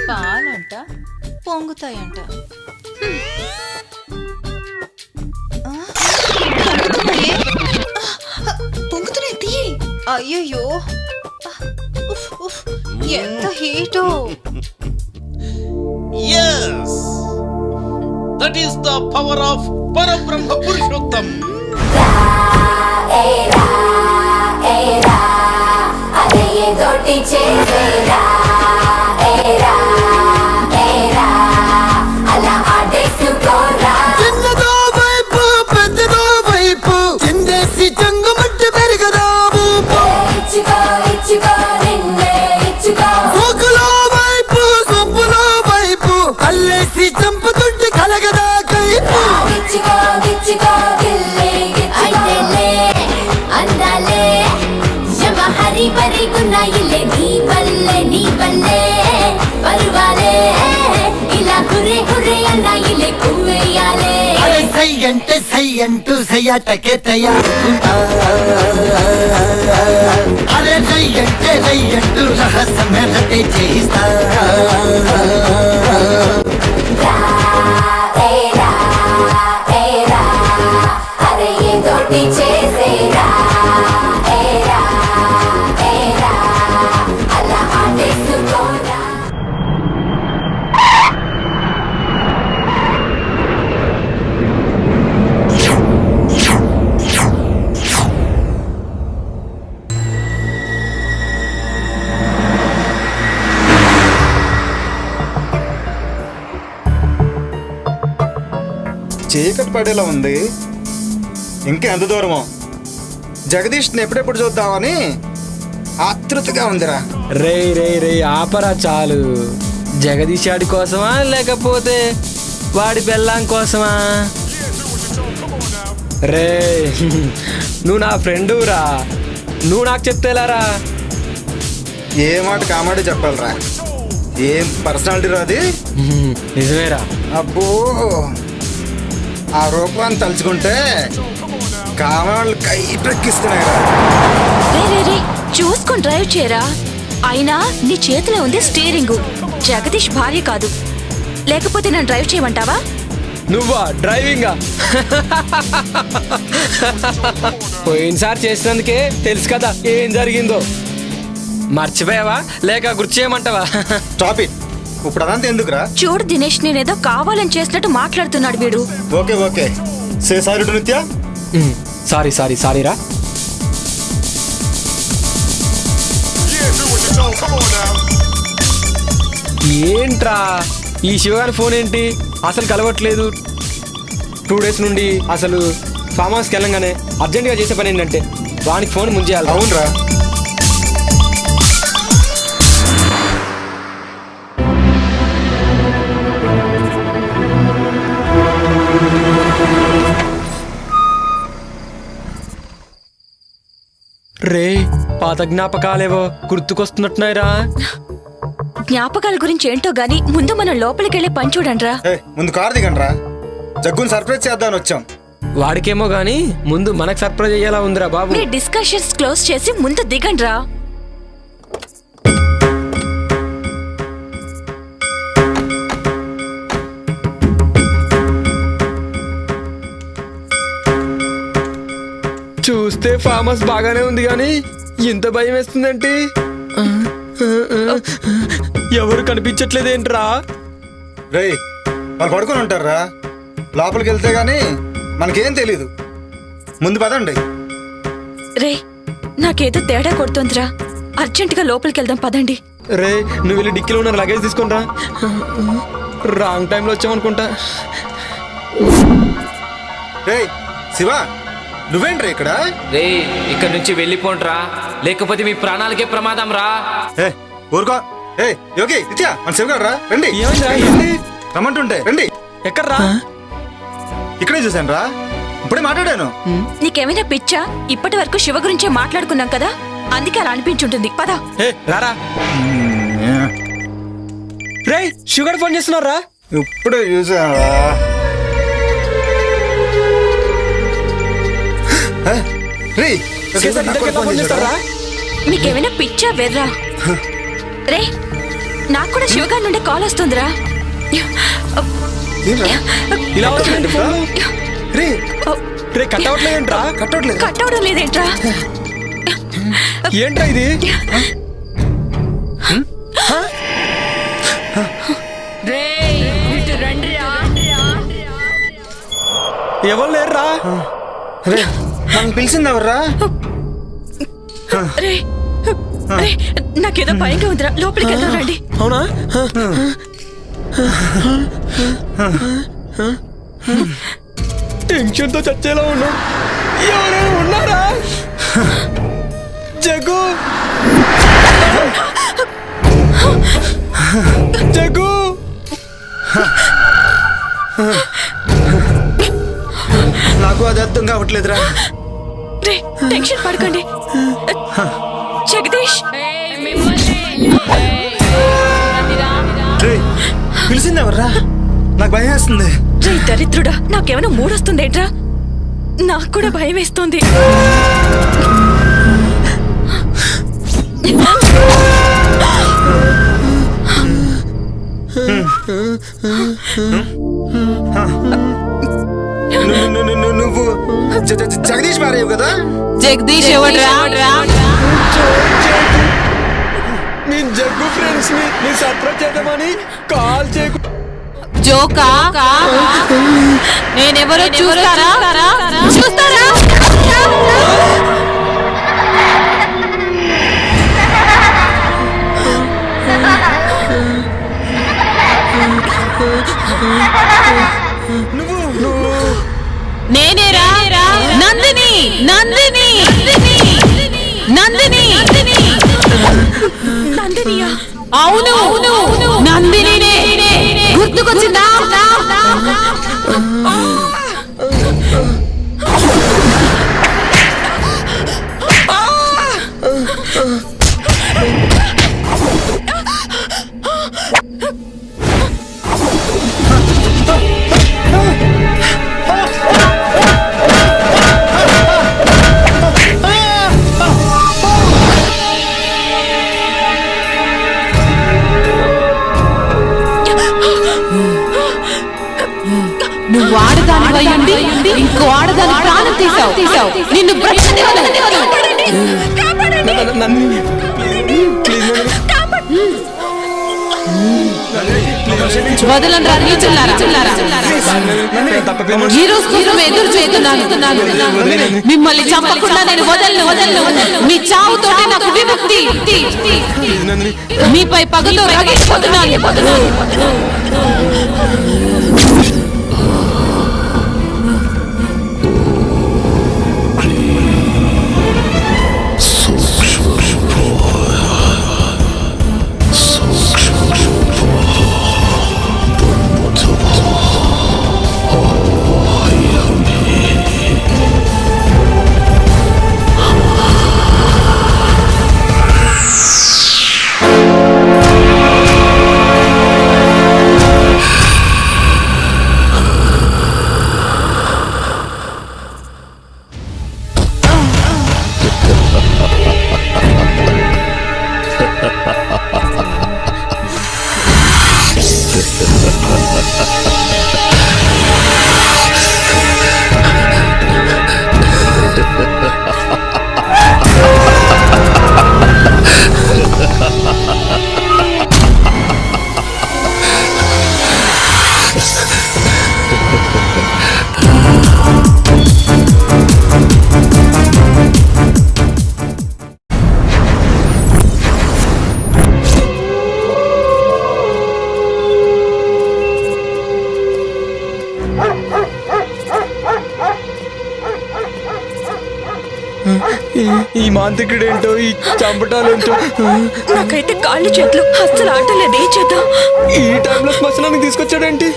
పాలంట పొంగుతాయంట. పొంగుతున్నాయి, తీయి. అయ్యయ్యో ఎంత హీటో. Yes, that is the power of Parabrahma Purushottam. చిన్నదో వైపు పెద్దదో వైపు చిందేసి చంగుమట్టి పెరగదా సోకులో వైపు సొప్పులో వైపు అల్లేసి చంపుతుంటే కలగదా కైపు. హరి బరి గున్నాయిలే నీ బల్లే నీ బల్లే పరువాలే ఇలా హురే హురే అన్నాయిలే కువ్వేయాలే. సై అంటే సై అంటూ సయ్యాటకే తయారుకుంటా. అరే రై అంటే రై అంటూ రహస్యమే రతే చేయిస్తా. అరే ఏదోటి చేసేరా అలా ఆడేసుకోరా. చీకటి పడేలా ఉంది. ఇంకా ఎంత దూరమో? జగదీష్ని ఎప్పుడెప్పుడు చూద్దామని ఆతృతగా ఉందిరా. రే రే రే ఆపరా చాలు. జగదీష్ ఆడి కోసమా లేకపోతే వాడి పెళ్ళాం కోసమా? రే నువ్వు నా ఫ్రెండు రా, నువ్వు నాకు చెప్తేలారా. ఏ మాట కామాడే చెప్పాలరా. ఏం పర్సనాలిటీ రా అది. నిజమేరా. అబ్బో ఆ రూపాన్ని తలుచుకుంటే కావాళ్ళు కైపెక్కిస్తున్నాయి. రే రే రే చూసుకొని డ్రైవ్ చేయరా. అయినా నీ చేతిలో ఉంది స్టీరింగు, జగదీష్ భార్య కాదు. లేకపోతే నన్ను డ్రైవ్ చేయమంటావా? నువ్వా డ్రైవింగా? పోయినసారి చేసినందుకే తెలుసు కదా ఏం జరిగిందో. మర్చిపోయావా లేక గుర్తు చేయమంటావా? Stop it. ఇప్పుడు అదంతా ఎందుకురా? చూడు దినేష్, నేనేదో కావాలని చేసినట్టు మాట్లాడుతున్నాడు వీడు. Okay okay, say sorry to నిత్య. సారీ సారీ సారీ రా. ఏంట్రా ఈ శివగారి ఫోన్ ఏంటి అసలు కలవట్లేదు? 2 days నుండి అసలు ఫామ్ హౌస్కి వెళ్ళంగానే అర్జెంటుగా చేసే పని ఏంటంటే వానికి ఫోన్ ముంచేయాలి. అవునరా. రే పాత జ్ఞాపకాలేవో గుర్తుకొస్తున్నట్టున్నాయిరా. జ్ఞాపకాల గురించి ఏంటో గాని ముందు మనం లోపలికి వెళ్ళి పని చూడండిరా. ముందు కారు దిగండ్రా, జగ్గుని సర్ప్రైజ్ చేద్దామని వచ్చాం. వాడికేమో గాని ముందు మనకు సర్ప్రైజ్ అయ్యేలా ఉందిరా బాబు. మీ డిస్కషన్స్ క్లోజ్ చేసి ముందు దిగండిరా. చూస్తే ఫామ్ హౌస్ బాగానే ఉంది కానీ ఇంత భయం వేస్తుందంటే ఎవరు కనిపించట్లేదేంట్రా? రే వాళ్ళు పడుకొని ఉంటారా, లోపలికి వెళ్తే గానీ మనకేం తెలీదు. ముందు పదండి. రే నాకేదో తేడా కొడుతోందిరా, అర్జెంటుగా లోపలికి వెళ్దాం పదండి. రే నువ్వు వెళ్ళి డిక్కీలో ఉన్న లగేజ్ తీసుకుని రా. రాంగ్ టైంలో వచ్చామనుకుంటా. రే శివ, నువ్వేంట్రా ఇక్కడ? రే ఇక్కడ నుంచి వెళ్ళిపోండ్రా, లేకపోతే మీ ప్రాణాలకే ప్రమాదం రా. ఊరుకో. యోగి నిత్య, మన శివ గారు రా, రండి. రమ్మంటుంటే రండి. ఎక్కడ్రా? ఇక్కడే చూశాను రా, ఇప్పుడే మాట్లాడాను. నీకేమైనా పిచ్చా? ఇప్పటి వరకు శివ గురించే మాట్లాడుకున్నాం కదా, అందుకే అలా అనిపించుంటుంది. పదా రారా. రే షుగర్ ఫోన్ చేస్తున్నారా? ఇప్పుడే చూసాను. మీకేమైనా పిచ్చా వెర్రా? రే నాకు కూడా శివగారి నుండి కాల్ వస్తుందిరా. కట్ అవడం లేదేంట్రా? ఏంట్రా ఇది? ఎవరు లేరురా? నన్ను పిలిచింది ఎవర్రా? నాకేదో భయంగా ఉందిరా, లోపలికి వెళ్దాం రండి. అవునా? టెన్షన్తో చచ్చేలా ఉన్నా. ఎవరైనా ఉన్నారా? జగ్గు జగ్గు నాకు అది అర్థం కావట్లేదురా. టెన్షన్ పడకండి. జగదీష్ పిలిచింది ఎవర్రా? నాకు భయం వేస్తుంది. రే దరిద్రుడా, నాకేమైనా మూడొస్తుందేట్రా? నాకు కూడా భయం వేస్తుంది. నువ్వు జగదీష్ భార్య కదా? జగదీష్ ఎవడ్రా? నేను జగ్గు ఫ్రెండ్స్ ని సర్ప్రైజ్ చేద్దామని కాల్ చేయకు. జోకా? నేనెవరో చూస్తారా? చూస్తారా? నేనేరా నందిని. నందిని నందిని నందినియా? అవును నందిని. గుర్తుకొచ్చిందా? తీసావు నిన్ను వదలంరా నీచులారా. ఈ రోజు కోసం ఎదురు చేస్తున్నాను. మిమ్మల్ని చంపకుండా నేను వదలను. మీ చావుతోనే నాకు విముక్తి. మీపై పగతో రగిలిపోతున్నాను. ఈ మాంత్రికుడేంటో, ఈ చంపటాలేంటో, నాకైతే కాళ్ళు చేతులు అస్సలు ఆటలేదు. ఏ చేద్దాం? ఈ టైంలో శ్మశానానికి తీసుకొచ్చాడేంటి?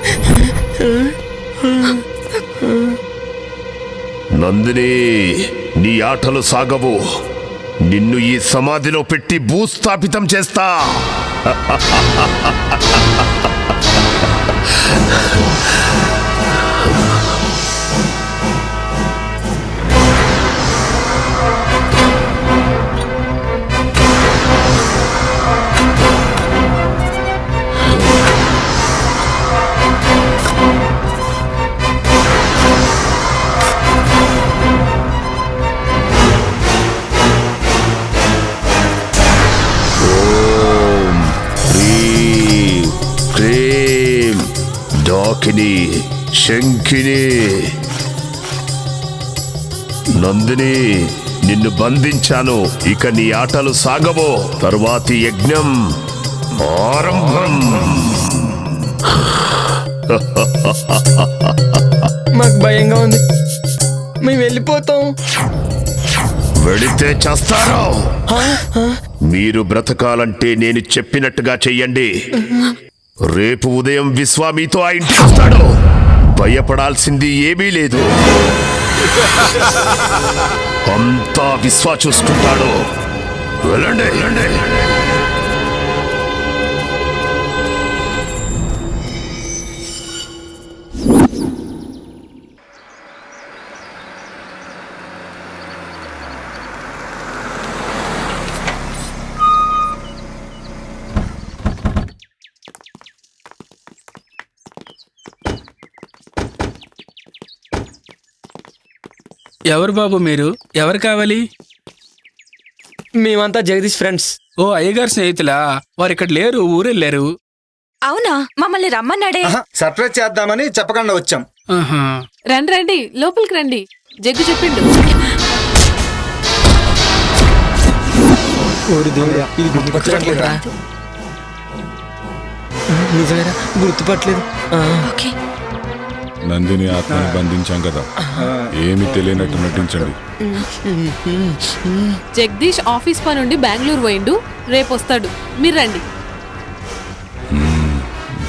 నందిని, నీ ఆటలు సాగవు. నిన్ను ఈ సమాధిలో పెట్టి భూస్థాపితం చేస్తా. శంఖిని, నందిని, నిన్ను బంధించాను. ఇక నీ ఆటలు సాగవో. తరువాతి యజ్ఞం ఆరంభం. మాకు భయంగా ఉంది, మేము వెళ్ళిపోతాం. వెళితే చేస్తారో. మీరు బ్రతకాలంటే నేను చెప్పినట్టుగా చెయ్యండి. రేపు ఉదయం విశ్వా మీతో ఆ ఇంటికి వస్తాడు. భయపడాల్సింది ఏమీ లేదు. అంతా విశ్వా చూసుకుంటాడు. వెళ్ళండి. ఎవరు బాబు మీరు? ఎవరు కావాలి? మేమంతా జగదీష్ ఫ్రెండ్స్. ఓ, అయ్యగారు స్నేహితులా? వారు ఇక్కడ లేరు, ఊరెళ్ళారు. అవునా? మమ్మల్ని రమ్మన్నాడే. సర్ప్రైజ్ చేద్దామని చెప్పకుండా వచ్చాం. రండి లోపలికి రండి. జగ్గు చెప్పిండు. నిజమేరా? గుర్తుపట్టలేదు. నందిని ఆత్మని బంధించాం కదా, ఏమి తెలియనట్టు నటించండి. జగదీష్ ఆఫీస్ పని నుండి బెంగళూరు పోయిండు, రేపు వస్తాడు. మీరు రండి.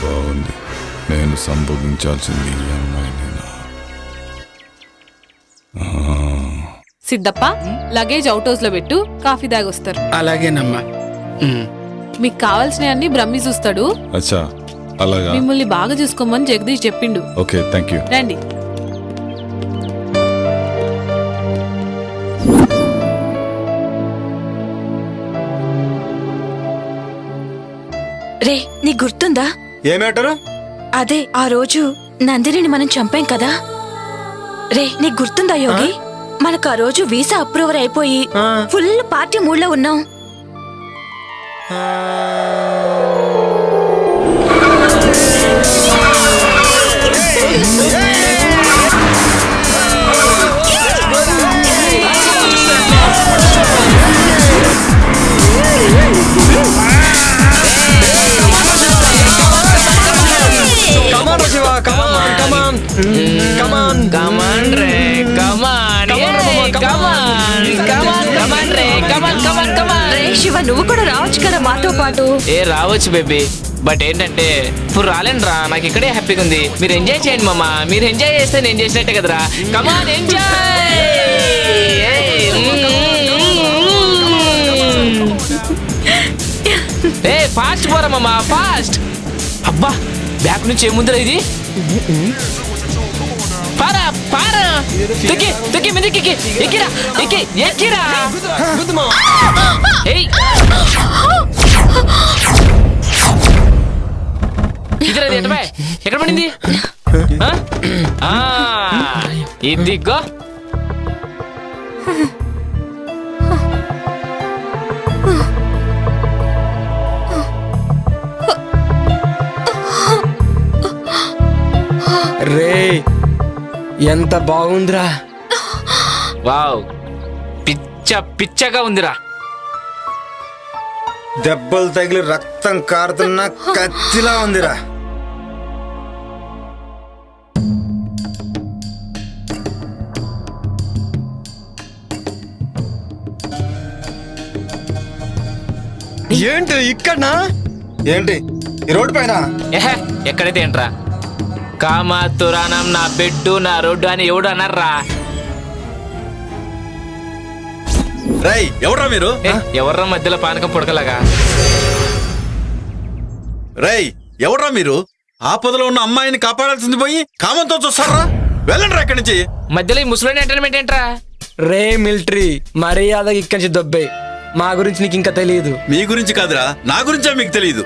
బాగుంది. నేను సంభోగించాల్సింది ఈ అమ్మాయినేనా? సిద్ధప్ప, లగేజ్ అవుట్ హౌస్ లో పెట్టు, కాఫీ దాగొస్తారు. అలాగేనమ్మా. మీకు కావాల్సినవన్నీ బ్రహ్మి చూస్తాడు. అచ్చా, అలాగా. మిమ్మల్ని బాగా చూసుకోమని జగదీష్ చెప్పిండు. Okay, thank you. రండి. రే, నీకు గుర్తుందా? ఏ మ్యాటరు? అదే ఆ రోజు నందినిని మనం చంపాం కదా. రే, నీకు గుర్తుందా యోగి? మనకు ఆ రోజు వీసా అప్రూవర్ అయిపోయి ఫుల్ పార్టీ మూడ్లో ఉన్నాం. శివ, నువ్వు కూడా రావచ్చు కదా మాతో పాటు. రావచ్చు బేబీ, బట్ ఏంటంటే ఇప్పుడు రాలేనురా. నాకు ఇక్కడే హ్యాపీగా ఉంది. మీరు ఎంజాయ్ చేయండి మామ. మీరు ఎంజాయ్ చేస్తే నేను చేసినట్టే కదరా. కమాన్ ఎంజాయ్. ఫాస్ట్ పోరా మామ, ఫాస్ట్. అబ్బా, బ్యాక్ నుంచి ఏముందిరా ఇది? పారా పారా, తుకి తుకి మీదకి ఎక్కిరా, ఎక్కి ఎక్కిరా. ఇదిరా ఎటబాయ్, ఎక్కడ పడింది? ఇదిగో. రే ఎంత బాగుందిరా. వావ్, పిచ్చ పిచ్చగా ఉందిరా. దెబ్బలు తగిలి రక్తం కారుతున్న కత్తిలా ఉందిరా. ఏంటి ఇక్కడనా? ఏంటి ఈ రోడ్డు పైన? ఎక్కడైతే ఏంట్రా, కామాతురానం నా బెడ్డు నా రోడ్డు అని ఎవడు అన్నారా? రై ఎవడ్రా మీరు? ఎవర్రా మధ్యలో పానకం పుడకలాగా? రై ఎవడ్రా మీరు? ఆపదలో ఉన్న అమ్మాయిని కాపాడాల్సింది పోయి కామంతో చూస్తారా? వెళ్ళండి ఇక్కడి నుంచి. మధ్యలో ఈ ముసలోని ఎంటర్టైన్మెంట్ ఏంట్రా? రే మిలిటరీ, మర్యాదగా ఇక్కడి నుంచి దొబ్బే. మా గురించి నీకు ఇంకా తెలియదు. మీ గురించి కాదురా, నా గురించే మీకు తెలియదు.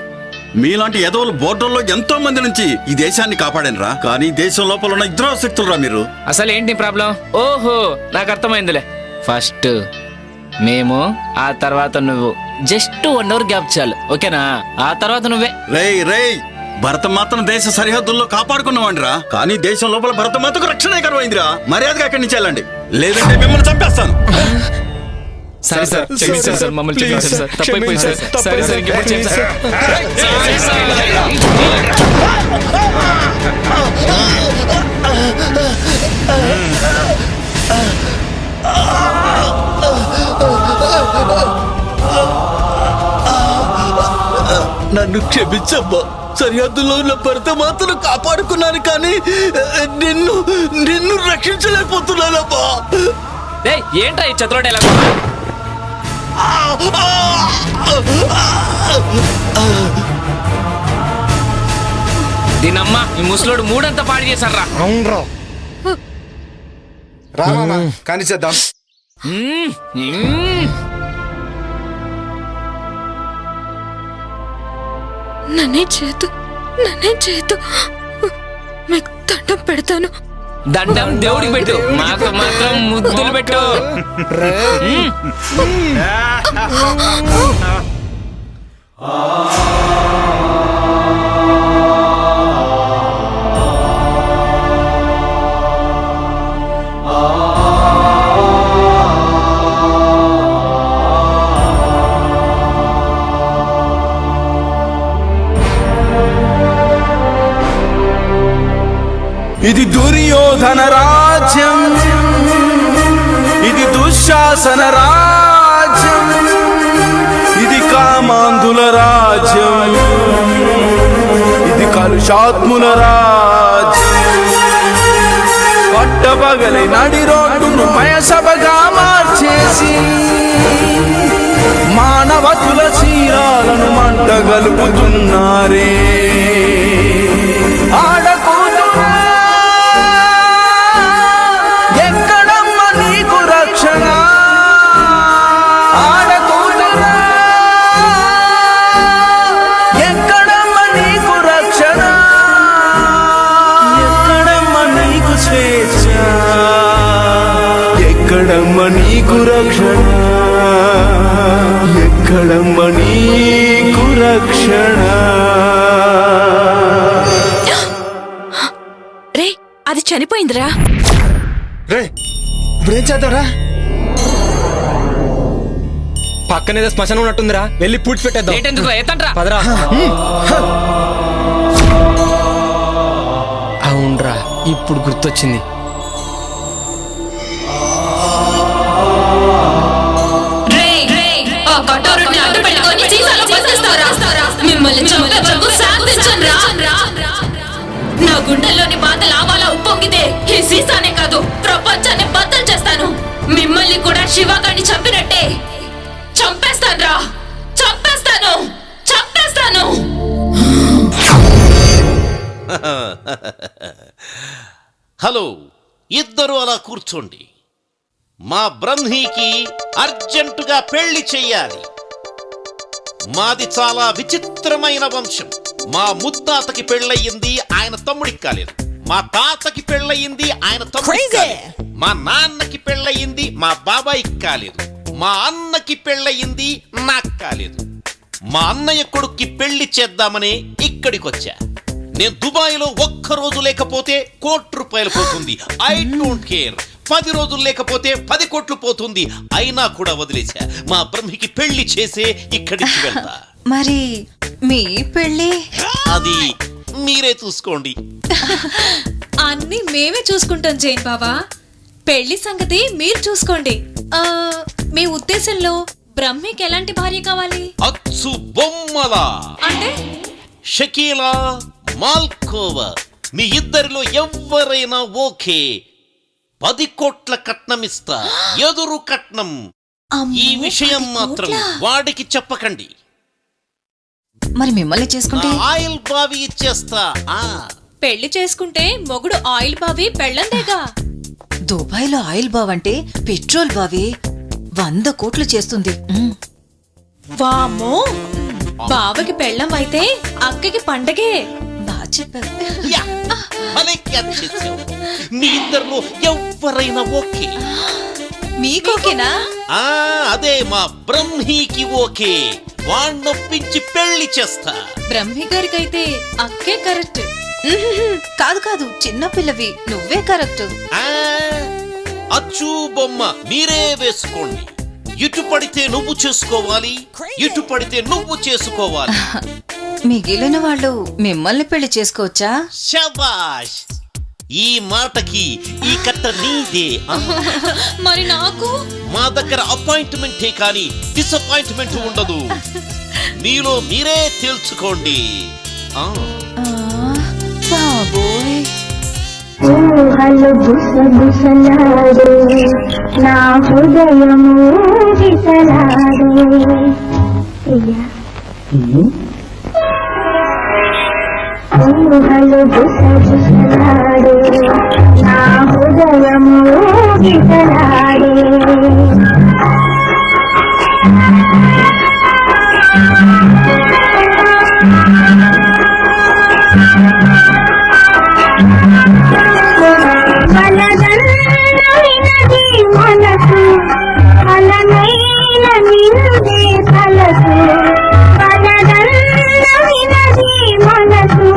మీలాంటి ఎదవలు బోర్డర్లో ఎంతో మంది నుంచి ఈ దేశాన్ని కాపాడనరా. కానీ దేశం లోపల ఉన్న ఇద్దరు శక్తులురా మీరు. అసలు ఏంటి ప్రాబ్లం? ఓహో, నాకు అర్థమైందిలే. ఫస్ట్ మేము, ఆ తర్వాత నువ్వు. జస్ట్ 1 hour గ్యాప్ చాలు, ఓకేనా? ఆ తర్వాత నువ్వే. రేయ్ రేయ్, భరతమాతను దేశ సరిహద్దుల్లో కాపాడుకున్నావండిరా. కానీ దేశం లోపల భరతమాతకు రక్షణ కరువైందిరా. మర్యాదగా అక్కడి నుంచి వెళ్ళండి, లేదంటే మిమ్మల్ని చంపేస్తాను. సరే సార్, క్షమించండి సార్, మమ్మల్ని క్షమించండి సార్, తప్పైపోయింది సార్. సరే సార్, ఇంకెప్పుడు చేయండి సార్. నన్ను క్షమించమ్మా. సరిహద్దులో ఉన్న భరతమాతను కాపాడుకున్నాను, కానీ నిన్ను నిన్ను రక్షించలేకపోతున్నానమ్మా. ఏంట్రా ఈ చతుర డైలాగ్? దీనమ్మా, ఈ ముసలోడు మూడంతా పాడు చేశారా? అవునరా, రామా కానీ చేద్దాం. నన్నే చేతు మీకు దండం పెడతాను. దండం దేవుడికి పెట్టు, మాకు మాత్రం ముద్దులు పెట్టు. ఇది దుర్యోధన రాజ్యం, ఇది దుశ్శాసన రాజ్యం, ఇది కామాంధుల రాజ్యం, ఇది కలుషాత్ముల రాజ్యం. పట్టపగలి నడి రోడ్డును మయసభగా మార్చేసి మానవతుల చీరాలను మంట గలుపుతున్నారే. ఎక్కడమ్మ నీకు రక్షణ, ఎక్కడమ్మ నీకు రక్షణ. రే అది చనిపోయిందిరా. రే ఇప్పుడేం చేద్దాంరా? పక్కనేదో శ్మశానం ఉన్నట్టుందిరా, వెళ్ళి పూడ్చి పెట్టేద్దాం. ఏంటెందుకు ఎత్తండ్రా. పదరా. అవునరా, ఇప్పుడు గుర్తొచ్చింది. మిమ్మల్ని చంపేవరకు శాంతించనురా. నా గుండెల్లోని బాధ లావాలా ఉప్పొంగితే ఈ సీసానే కాదు ప్రపంచాన్ని బద్దలు చేస్తాను. మిమ్మల్ని కూడా శివగాడిని చంపినట్టే చంపేస్తానురా. చంపేస్తాను, చంపేస్తాను. హలో, ఇద్దరు అలా కూర్చోండి. మా బ్రహ్మీకి అర్జెంటుగా పెళ్లి చెయ్యాలి. మాది చాలా విచిత్రమైన వంశం. మా ముత్తాతకి పెళ్ళయింది, ఆయన తమ్ముడికి కాలేదు. మా తాతకి పెళ్ళయింది, ఆయన తమ్ముడికి కాలేదు. మా నాన్నకి పెళ్ళయింది, మా బాబాయికి కాలేదు. మా అన్నకి పెళ్ళయింది, నాకు కాలేదు. మా అన్నయ్య కొడుక్కి పెళ్లి చేద్దామని ఇక్కడికొచ్చా. నేను దుబాయ్లో ఒక్కరోజు లేకపోతే ₹1,00,00,000 పోతుంది. I don't care. 10 రోజులు లేకపోతే 10 కోట్లు పోతుంది. అయినా కూడా వదిలేశా. మా బ్రహ్మికి పెళ్లి చేసే ఇక్కడికి వెళ్తా. మరి మీ పెళ్ళి? అది మీరే చూసుకోండి. అన్ని మేమే చూసుకుంటాం జైన్ బాబా. పెళ్లి సంగతి మీరు చూసుకోండి. మీ ఉద్దేశంలో బ్రహ్మికి ఎలాంటి భార్య కావాలి? అచ్చు బొమ్మలా అంటే షకీలా, మాల్కోవా, మీ ఇద్దరిలో ఎవరైనా ఓకే. 10 కోట్ల కట్నం ఇస్తా, ఎదురు కట్నం. ఈ విషయం మాత్రం వాడికి చెప్పకండి. మరి మిమ్మల్ని చేసుకుంటే? ఆయిల్ బావి ఇచ్చేస్తా. పెళ్లి చేసుకుంటే మొగుడు ఆయిల్ బావి పెళ్ళందేగా. దుబాయ్లో ఆయిల్ బావ్ అంటే పెట్రోల్ బావి 100 కోట్లు చేస్తుంది. వామ్మో, బావకి పెళ్ళం అయితే అక్కకి పండగే. బాగా చెప్పావు. మీ ఇద్దరిలో ఎవరైనా ఓకే? మీకోకేనా? అదే మా బ్రహ్మీకి ఓకే. వాణ్ణొప్పించి పెళ్లి చేస్తా. బ్రహ్మి గారికైతే అక్కే కరెక్ట్. కాదు కాదు, చిన్న పిల్లవి, నువ్వే కరెక్ట్. అచ్చు బొమ్మ మీరే వేసుకోండి. ఇటు పడితే నువ్వు చేసుకోవాలి, ఇటు పడితే నువ్వు చేసుకోవాలి. మిగిలిన వాళ్ళు మిమ్మల్ని పెళ్లి చేసుకోవచ్చా? శబాష్, ఈ మాటకి ఈ కట్ట నీదే. మరి నాకు? మా దగ్గర అపాయింట్మెంటే కానీ డిసప్పాయింట్మెంట్ ఉండదు. మీలో మీరే తేల్చుకోండి. బాబోయ్, ఊహలు గుసగుసలాడే నా హృదయము విసలాడే. ఊహలు గుసగుసలాడే నా హృదయము విసలాడే. బలదన్నవినది మనసు, బలమైన నిందే తలసు. బలదన్నవినది మనసు,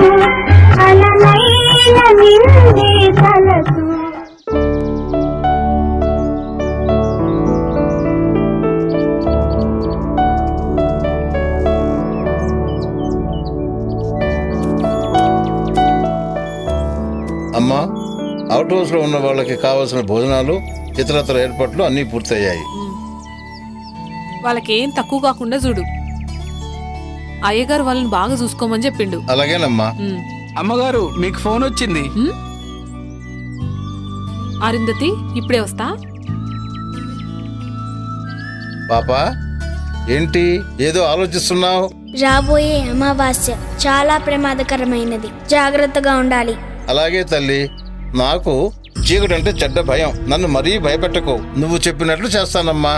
బలమైన నిందే తలసు. అమ్మా, అవుట్ హౌస్ లో ఉన్న వాళ్ళకి కావాల్సిన భోజనాలు, ఇతరత్ర ఏర్పాట్లు అన్నీ పూర్తయ్యాయి. వాళ్ళకేం తక్కువ కాకుండా చూడు. అయ్యగారు వాళ్ళని బాగా చూసుకోమని చెప్పిండు. అలాగేనమ్మా. అమ్మగారు, మీకు ఫోన్ వచ్చింది. అరుంధతి, ఇప్పుడే వస్తా. పాపా, ఏంటి ఏదో ఆలోచిస్తున్నావు? రాబోయే అమావాస్య చాలా ప్రమాదకరమైనది, జాగ్రత్తగా ఉండాలి. అలాగే తల్లి, నాకు చీకటంటే చెడ్డ భయం. నన్ను మరీ భయపెట్టకు. నువ్వు చెప్పినట్లు చేస్తానమ్మా.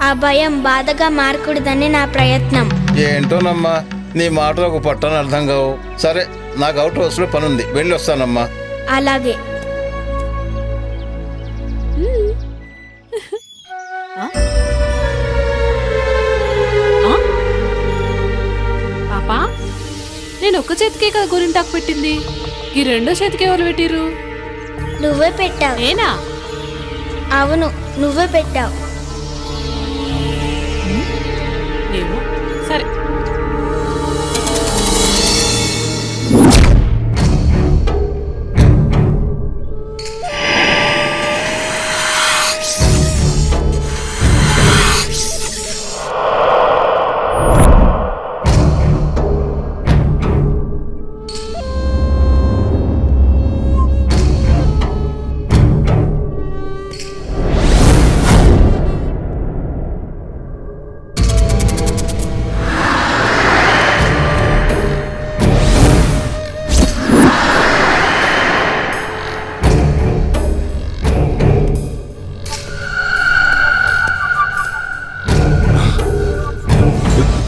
ఆ భయం బాధగా మారకూడదని నా ప్రయత్నం. ఏంటోనమ్మా, నీ మాటలకు పట్టని అర్థం కావు. సరే, నాకు అవుట్ హౌస్ లో పనుంది, వెళ్ళి వస్తానమ్మా. అలాగే. పాపా నేను ఒక్క చేతికే కదా గోరింటాకు పెట్టింది, ఈ రెండో చేతికి ఎవరు పెట్టిర్రు? నువ్వే పెట్టావు. నేనా? అవును, నువ్వే పెట్టావు. ఏమో, సరే.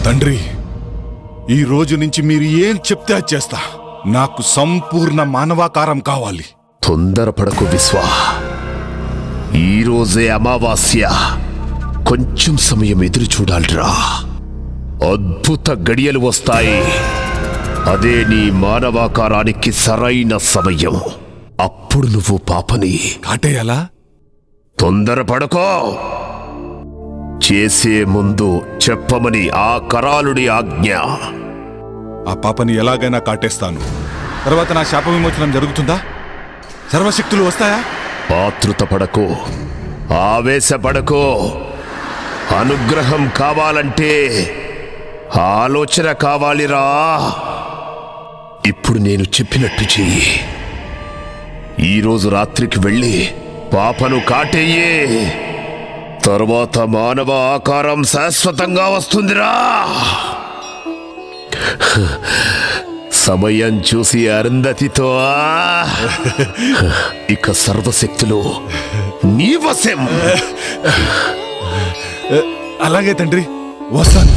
తండ్రి, ఈ రోజు నుంచి మీరు ఏం చెప్తే అది చేస్తా. నాకు సంపూర్ణ మానవాకారం కావాలి. తొందరపడకు విశ్వా, ఈరోజే అమావాస్య. కొంచెం సమయం ఎదురు చూడాలిరా. అద్భుత గడియలు వస్తాయి. అదే నీ మానవాకారానికి సరైన సమయం. అప్పుడు నువ్వు పాపని కాటేయాలా? తొందరపడకో. చేసే ముందు చెప్పమని ఆ కరాలుడి ఆజ్ఞ. ఆ పాపని ఎలాగైనా కాటేస్తాను. తర్వాత నా శాప విమోచనం జరుగుతుందా? సర్వశక్తులు వస్తాయా? ఆతృత పడకో, ఆవేశపడకో. అనుగ్రహం కావాలంటే ఆలోచన కావాలిరా. ఇప్పుడు నేను చెప్పినట్టు చెయ్యి. ఈరోజు రాత్రికి వెళ్ళి పాపను కాటేయే. తర్వాత మానవ ఆకారం శాశ్వతంగా వస్తుందిరా. సమయం చూసి అరుంధతితో ఇక సర్వశక్తులు నీ వశం. అలాగే తండ్రి, వస్తాను.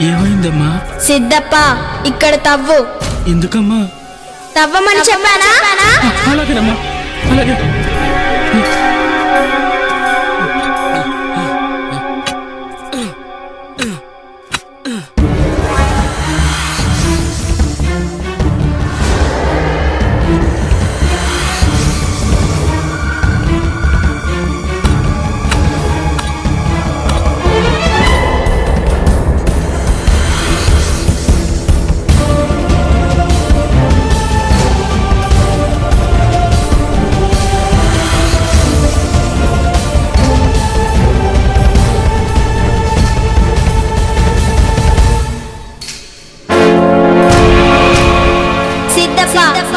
ఏమైందమ్మా? సిద్ధప్ప, ఇక్కడ తవ్వు. ఎందుకమ్మా? తవ్వమని చెప్పానా? అలాగేనమ్మా, అలాగే.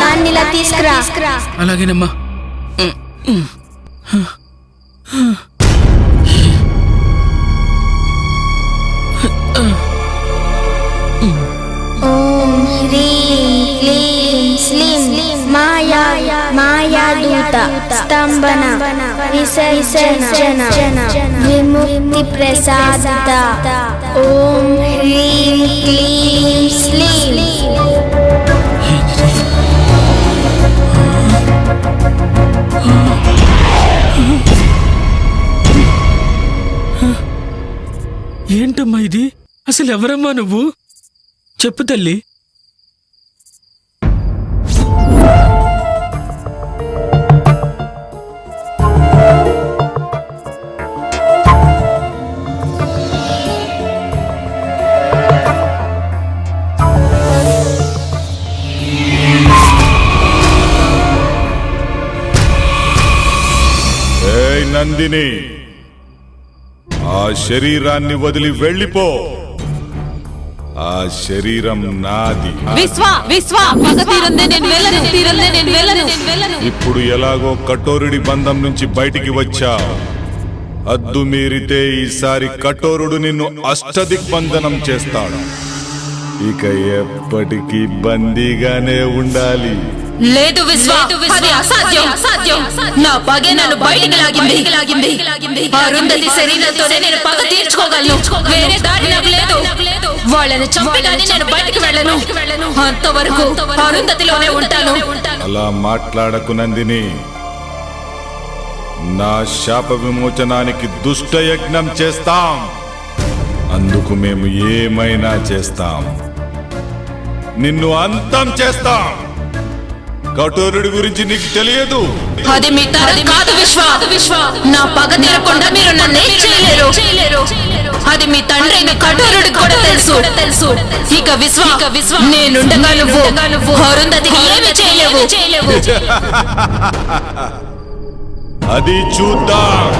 దాన్నిలా తీసుకురా. అలాగేనమ్మా. ఓం హ్రీం క్లీం స్లీం మాయాదూత స్తంభన విసర్జన విముక్తి ప్రసాదిత. ఓం హ్రీం క్లీం స్లీం. ఏంటమ్మా ఇది? అసలు ఎవరమ్మా నువ్వు? చెప్పు తల్లి. ఏయ్ నందిని, ఆ శరీరాన్ని వదిలి వెళ్ళిపో. ఆ శరీరం నాది. ఇప్పుడు ఎలాగో కఠోరుడి బంధం నుంచి బయటికి వచ్చా. హద్దు మీరితే ఈసారి కఠోరుడు నిన్ను అష్టదిగ్బంధనం చేస్తాడు. ఇక ఎప్పటికీ బందీగానే ఉండాలి. లేదు విశ్వ, అది అసాధ్యం. నా పగే నన్ను బయటికి లాగింది. అరుంధతి శరీరంతోనే నేను పగ తీర్చుకోగలను. వేరే దారి నాకు లేదు. వాళ్ళని చంపి కానీ నేను బయటికి వెళ్ళను. అంతవరకు అరుంధతిలోనే ఉంటాను. అలా మాట్లాడకు నందిని. నా శాప విమోచనానికి దుష్ట యజ్ఞం చేస్తాం. అందుకు మేము ఏమైనా చేస్తాం. నిన్ను అంతం చేస్తాం. కఠోరుడి గురించి నీకు తెలియదు. అది మీ తరం కాదు విశ్వ. నా పగ తీరకుండా మీరు నన్ను చేయలేరు. అది మీ తండ్రి కఠోరుడికి కూడా తెలుసు. ఇక విశ్వ, నేనుండగా నువ్వు అరుంధతిని ఏమీ చేయలేవు. అది చూద్దాం.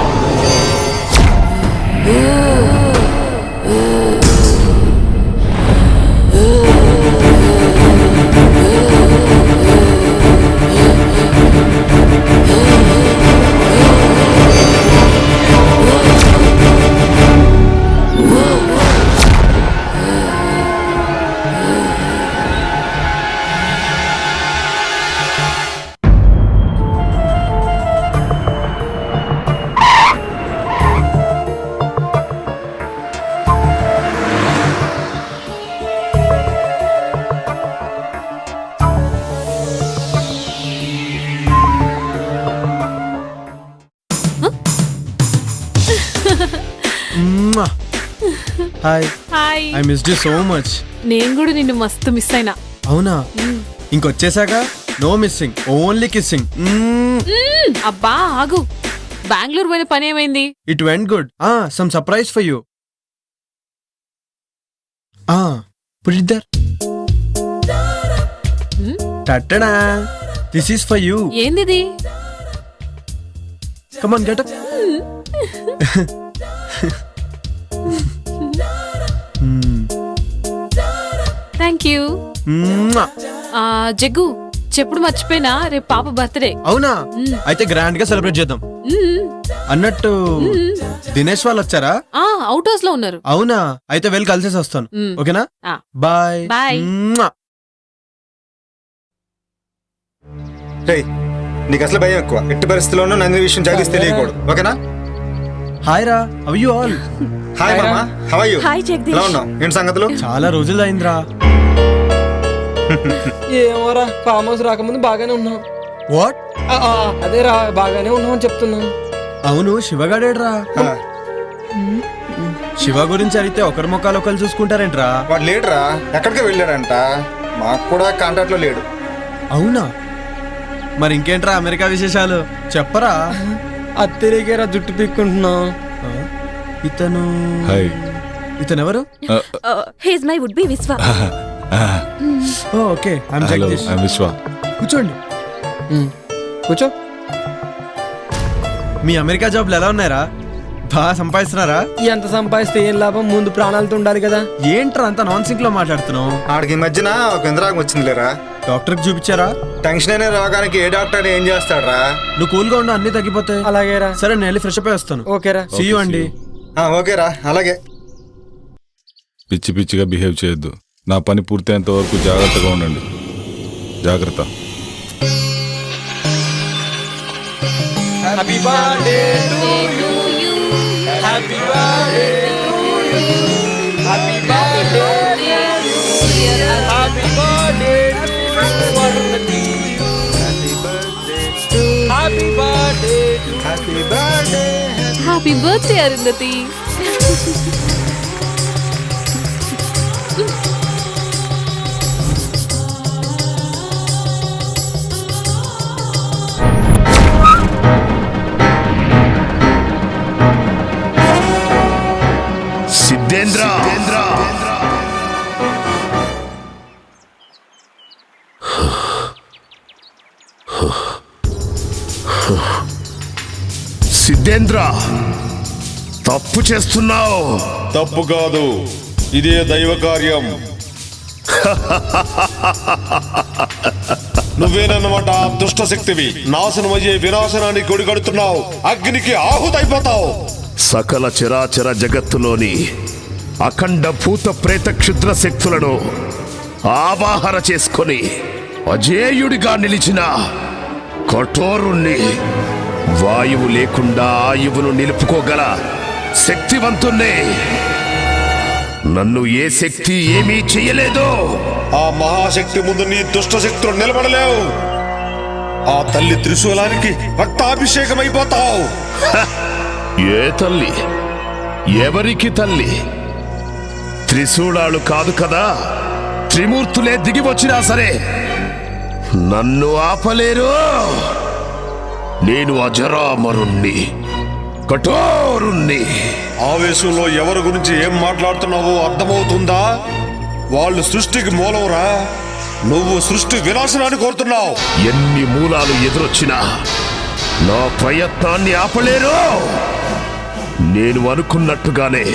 Hi. Hi. I missed you so much. నేను కూడా నిన్ను మస్తు మిస్ అయినా. అవునా? ఇంకొచ్చేసాక నో మిస్సింగ్, ఓన్లీ కిస్సింగ్. అబ్బా ఆగు. బెంగళూరు పోయిన పని ఏమైంది? It went good. Some surprise for you. Put it there. Tada, this is for you. ఏందిది? Come on, get up. Thank you. Jaggu, చెప్పుడు మర్చిపోయినా రేపు పాప బర్త్డే. అవునా? అయితే గ్రాండ్ గా సెలబ్రేట్ చేద్దాం. అన్నట్టు దినేష్ వాళ్ళు వచ్చారా? అవుట్ హౌస్ లో ఉన్నారు. అవునా? అయితే వెళ్ళి కలిసేసి వస్తాను. ఓకేనా? బాయ్. బాయ్. నీకు అసలు భయం ఎక్కువ. ఎట్టి పరిస్థితుల్లోనూ నందిని విషయం జగదీష్ తెలియకూడదు. ఓకేనా? హాయ్ రా, హౌ యు ఆల్? హాయ్ మామా, how are you? Hi Jagadish. ఎలా ఉన్నావు? ఏంటి సంగతులు? చాలా రోజులు అయిందిరా. ఏమోరా ఫామ్ హౌస్ రాకముందు బాగానే ఉన్నాం. వాట్? అదే రా బాగానే ఉన్నాం అని చెప్తున్నాం. అవును శివగాడేడ్రా? శివ గురించి అడిగితే ఒకరి ముఖాలు ఒకరు చూసుకుంటారేంట్రా? వాడు లేడురా, ఎక్కడికి వెళ్ళాడంట. మాకు కూడా కాంటాక్ట్ లో లేడు. అవునా? మరి ఇంకేంట్రా అమెరికా విశేషాలు చెప్పరా? అత్తరికేరా జుట్టు పీక్కుంటున్నాం. ఇతను హాయ్. ఇతను ఎవరు? హీస్ మై వుడ్ బి విశ్వ. Okay, I'm hello, Jagadish. I'm విశ్వ. కూర్చోండి. కూర్చో. మీ అమెరికా జాబ్లు ఎలా ఉన్నాయరా? బాగా సంపాదిస్తున్నారా? ఎంత సంపాదిస్తే ఏం లాభం, ముందు ప్రాణాలతో ఉండాలి కదా. ఏంట్రా అంత నాన్ సింక్ లో మాట్లాడుతున్నావు? ఆడికి ఈ మధ్యన ఒక ఇంద్రాగం వచ్చింది లేరా. డాక్టర్కి చూపించారా? టెన్షన్ అనే రోగానికి ఏ డాక్టర్ ఏం చేస్తాడరా? నువ్వు కూల్గా ఉండు, అన్ని తగ్గిపోతాయి. అలాగేరా. సరే నేను వెళ్ళి ఫ్రెష్ అప్ అయి వస్తాను. ఓకేరా. సీ యూ అండి. ఓకేరా, అలాగే. పిచ్చి పిచ్చిగా బిహేవ్ చేయొద్దు. నా పని పూర్తయ్యేంత వరకు జాగ్రత్తగా ఉండండి. జాగ్రత్త. Happy birthday to you. Happy birthday to you. Happy birthday to you. Happy birthday to వర్ధతి. Happy birthday to happy birthday. Happy birthday Arundhati. Siddhendra, Siddhendra, తప్పు చేస్తున్నావు. తప్పు కాదు, ఇదే దైవ కార్యం. నువ్వేనన్నమాట ఆ దుష్ట శక్తివి. నాశనం అయ్యే వినాశనానికి కొడిగడుతున్నావు. అగ్నికి ఆహుతైపోతావు. సకల చరాచర జగత్తులోని అఖండ భూత ప్రేత క్షుద్ర శక్తులను ఆవాహన చేసుకొని అజేయుడిగా నిలిచిన కఠోరుణ్ణి, వాయువు లేకుండా ఆయువును నిలుపుకోగల శక్తివంతుణ్ణి. నన్ను ఏ శక్తి ఏమీ చెయ్యలేదు. ఆ మహాశక్తి ముందు నీ దుష్ట శక్తులు నిలబడలేవు. ఆ తల్లి త్రిశూలానికి రక్తాభిషేకమైపోతావు. ఏ తల్లి? ఎవరికి తల్లి? త్రిశూలాలు కాదు కదా, త్రిమూర్తులే దిగి వచ్చినా సరే నన్ను ఆపలేరు. నేను అజరామరుణ్ణి, కఠోరుణ్ణి. ఆవేశంలో ఎవరి గురించి ఏం మాట్లాడుతున్నావో అర్థమవుతుందా? వాళ్ళు సృష్టికి మూలంరా. నువ్వు సృష్టి వినాశనాన్ని కోరుతున్నావు. ఎన్ని మూలాలు ఎదురొచ్చినా నా ప్రయత్నాన్ని ఆపలేరు. నేను అనుకున్నట్టుగానే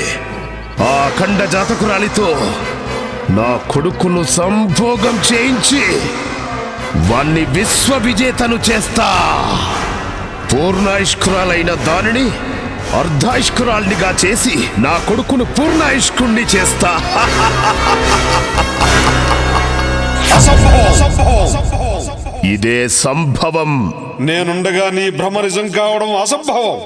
ఆ అఖండ జాతకురాలితో నా కొడుకును సంభోగం చేయించి వాణ్ణి విశ్వ విజేతను చేస్తా. పూర్ణాయుష్కురాలైన దానిని అర్ధాయుష్కురాల్నిగా చేసి నా కొడుకును పూర్ణాయుష్కుణ్ణి చేస్తా. ఇదే సంభవం. నేనుండగా నీ భ్రమ నిజం కావడం అసంభవం.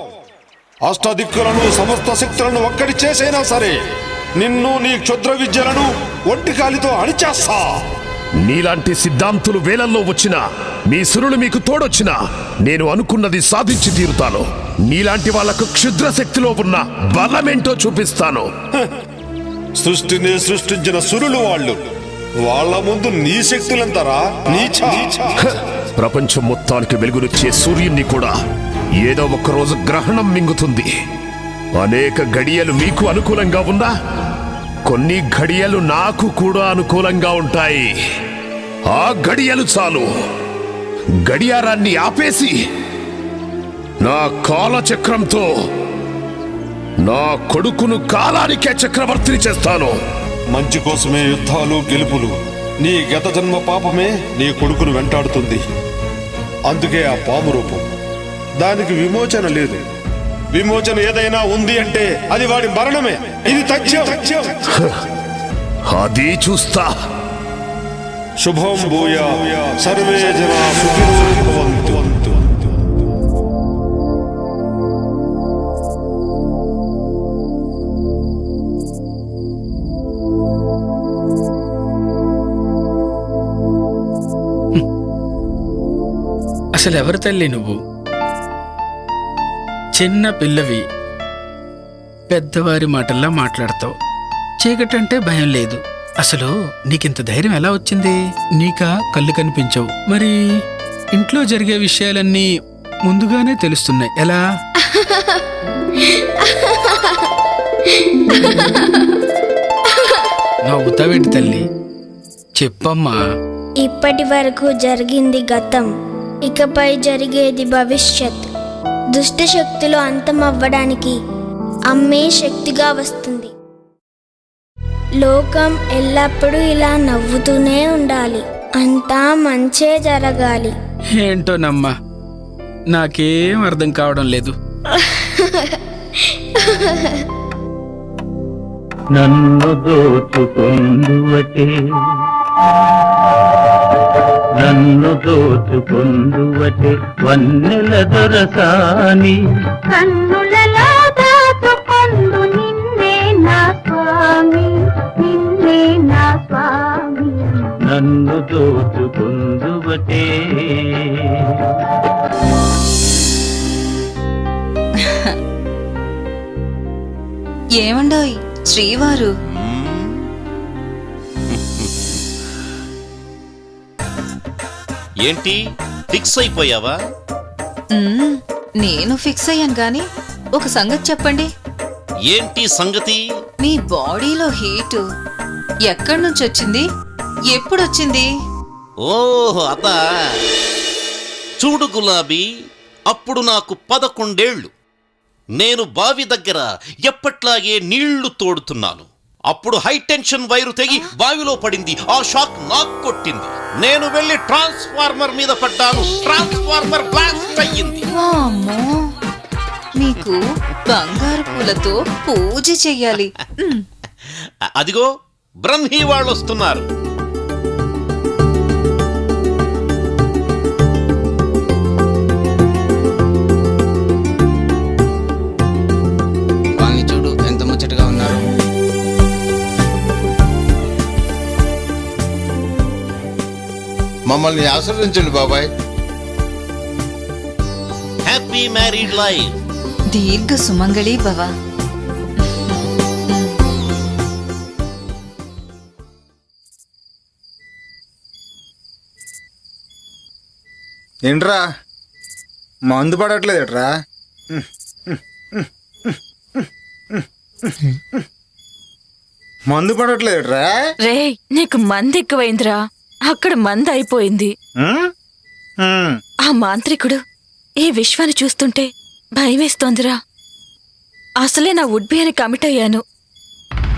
అష్టదిక్కులను సమస్త శక్తులను ఒక్కడి చేసైనా సరే నిన్ను నీ క్షుద్ర విద్యలను ఒంటి కాలితో అణిచేస్తా. నీలాంటి సిద్ధాంతులు వేలల్లో వచ్చినా, మీ సురులు మీకు తోడొచ్చినా నేను అనుకున్నది సాధించి తీరుతాను. నీలాంటి వాళ్లకు క్షుద్ర శక్తిలో ఉన్న బలమేంటో చూపిస్తాను. సృష్టిని సృష్టించిన సురులు వాళ్ళు. వాళ్ళ ముందు నీ శక్తులంతరా? ప్రపంచం మొత్తానికి వెలుగునిచ్చే సూర్యున్ని కూడా ఏదో ఒక రోజు గ్రహణం మింగుతుంది. అనేక గడియలు మీకు అనుకూలంగా ఉన్నా కొన్ని గడియలు నాకు కూడా అనుకూలంగా ఉంటాయి. ఆ గడియలు చాలు. గడియారాన్ని ఆపేసి నా కాలచక్రంతో నా కొడుకును కాలానికే చక్రవర్తిని చేస్తాను. మంచి కోసమే యుద్ధాలు, గెలుపులు. నీ గత జన్మ పాపమే నీ కొడుకును వెంటాడుతుంది. అందుకే ఆ పాము రూపం. దానికి విమోచన లేదు. విమోచన ఏదైనా ఉంది అంటే అది వాడి మరణమే. ఇది తథ్యం. అది చూస్తా. శుభం భూయా సర్వే జనా సుఖినో భవంతు. అసలు ఎవరు తల్లి నువ్వు? చిన్న పిల్లవి, పెద్దవారి మాటల్లా మాట్లాడతావు. చీకటంటే భయం లేదు. అసలు నీకింత ధైర్యం ఎలా వచ్చింది? నీకా కళ్ళు కనిపించవు, మరి ఇంట్లో జరిగే విషయాలన్నీ ముందుగానే తెలుస్తున్నాయి. ఎలా? నవ్వుతావేంటి తల్లి? చెప్పమ్మా. ఇప్పటి వరకు జరిగింది గతం, ఇకపై జరిగేది భవిష్యత్. దుష్ట శక్తులు అంతమవ్వడానికి అమ్మే శక్తిగా వస్తుంది. లోకం ఎల్లప్పుడూ ఇలా నవ్వుతూనే ఉండాలి. అంతా మంచే జరగాలి. ఏంటోనమ్మా, నాకేం అర్థం కావడం లేదు. నన్ను దోచుకొందువటే, నన్ను దోచుకొందువటే వన్నెల దొరసాని. కన్నులలో దాచుకొందు నిన్నే నా స్వామి, నిన్నే నా స్వామి. నన్ను దోచుకొందువటే. ఏమండోయ్ శ్రీవారు? ఏంటి ఫిక్స్ అయిపోయావా? నేను ఫిక్స్ అయ్యాను గాని ఒక సంగతి చెప్పండి. ఏంటి సంగతి? మీ బాడీలో హీటు ఎక్కడి నుంచి వచ్చింది, ఎప్పుడొచ్చింది? ఓహో అదా. చూడు గులాబీ, అప్పుడు నాకు 11 ఏళ్ళు. నేను బావి దగ్గర ఎప్పట్లాగే నీళ్లు తోడుతున్నాను. అప్పుడు హై టెన్షన్ వైరు తెగి బావిలో పడింది. ఆ షాక్ నాకు కొట్టింది. నేను వెళ్ళి ట్రాన్స్ఫార్మర్ మీద పడ్డాను. ట్రాన్స్ఫార్మర్ బ్లాస్ట్ అయ్యింది. వామ్మో, మీకు బంగారు పూలతో పూజ చెయ్యాలి. అదిగో బ్రహ్మీ వాళ్ళు వస్తున్నారు. వాళ్ళని చూడు ఎంత ముచ్చటగా ఉన్నారు. మమ్మల్ని ఆశీర్వదించండి బాబాయ్. Happy married life. దీర్ఘ సుమంగళి భవ. ఏంట్రా మందు పడట్లేదట్రా? మందు పడట్లేదట్రా? రే, నీకు మంది ఎక్కువైందిరా. అక్కడ మంది అయిపోయింది. ఆ మాంత్రికుడు ఈ విశ్వాన్ని చూస్తుంటే భయమేస్తోందిరా. అసలే నా వుడ్బీ అని కమిట్ అయ్యాను.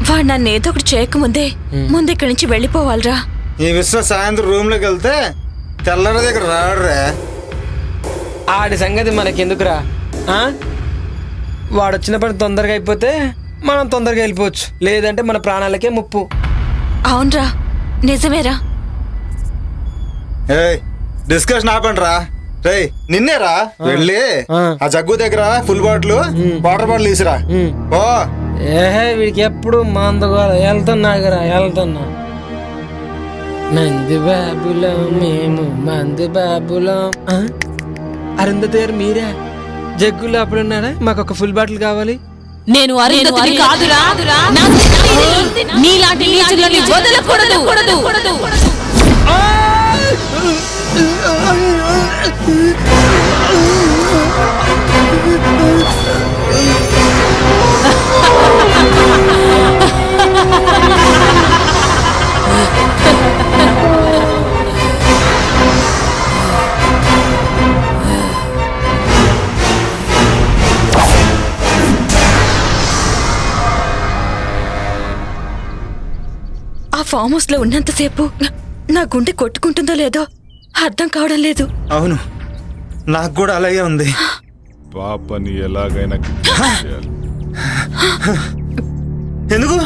వాడు నన్ను ఏదో ఒకటి చేయకముందే ముందు నుంచి వెళ్ళిపోవాలిరా. ఈ విశ్వ సాయంత్రం రూమ్ లోకి వెళ్తే తెల్లర దగ్గర రాడురా. ఆడి సంగతి మనకెందుకురా? వాడు వచ్చిన పని తొందరగా అయిపోతే మనం తొందరగా వెళ్ళిపోవచ్చు, లేదంటే మన ప్రాణాలకే ముప్పు. అవునరా, నిజమేరా. ఏయ్, డిస్కషన్ ఆపండిరా. రేయ్, నిన్నేరా వెళ్ళి ఆ జగ్గు దగ్గర ఫుల్ బాటిల్ వాటర్ బాటిల్ తీసిరా. ఓ ఏహే, వీడికి ఎప్పుడు మందుగా వెళ్తున్నాగరా, వెళ్తున్నా. మంది బాబులం మేము, మంది బాబులం. అరుంధతి గారు మీరే? జగ్గులో అప్పుడున్నారా? మాకు ఒక ఫుల్ బాటిల్ కావాలి. నేను అరుంధతిని కాదురా. నీలాంటి నీచులని వదలకూడదు. ఆ ఫామ్ హౌస్ లో ఉన్నంతసేపు నా గుండె కొట్టుకుంటుందో లేదో అర్థం కావడం లేదు. అవును, నాకు కూడా అలాగే ఉంది. పాపని ఎలాగైనా చేయాలి. ఎందుకు?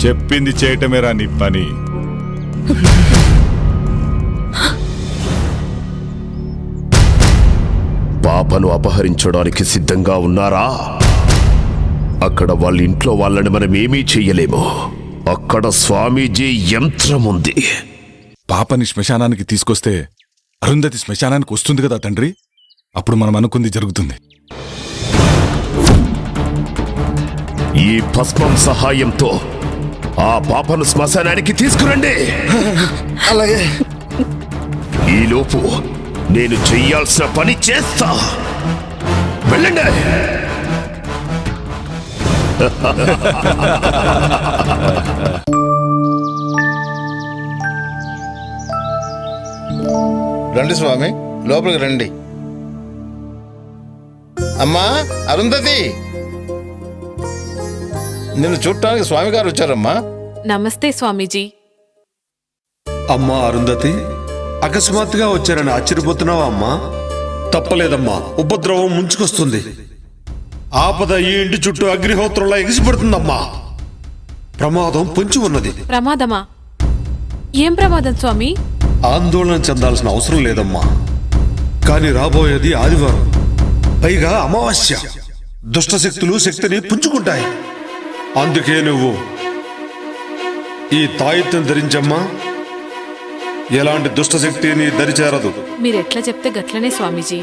చెప్పింది చేయటమేరా నీ పని. పాపను అపహరించడానికి సిద్ధంగా ఉన్నారా? అక్కడ వాళ్ళ ఇంట్లో వాళ్ళని మనం ఏమీ చెయ్యలేము. అక్కడ స్వామీజీ యంత్రం ఉంది. పాపని శ్మశానానికి తీసుకొస్తే అరుంధతి శ్మశానానికి వస్తుంది కదా తండ్రి, అప్పుడు మనం అనుకుంది జరుగుతుంది. ఈ భస్మం సహాయంతో ఆ పాపను శ్మశానానికి తీసుకురండి. అలాగే. ఈలోపు నేను చెయ్యాల్సిన పని చేస్తా. వెళ్ళండి. రండి స్వామి, లోపలికి రండి. అమ్మా అరుంధతి, నిన్ను చూడటానికి స్వామి గారు వచ్చారమ్మా. నమస్తే స్వామీజీ. అమ్మా అరుంధతి, అకస్మాత్తుగా వచ్చారని ఆశ్చర్యపోతున్నావా అమ్మా? తప్పలేదమ్మా, ఉపద్రవం ముంచుకొస్తుంది. ఆపద ఈ ఇంటి చుట్టూ అగ్నిహోత్రంలా ఎగిసిపడుతుందమ్మా. ప్రమాదం పొంచి ఉన్నది. ప్రమాదమా? ఏం ప్రమాదం స్వామి? ఆందోళన చెందాల్సిన అవసరం లేదమ్మా. కానీ రాబోయేది ఆదివారం, పైగా అమావాస్య. దుష్టశక్తులు శక్తిని పుంజుకుంటాయి. అందుకే నువ్వు ఈ తాయిత్యం ధరించమ్మా. ఎలాంటి దుష్టశక్తి నీ దరిచేరదు. మీరెట్లా చెప్తే గట్లనే స్వామీజీ.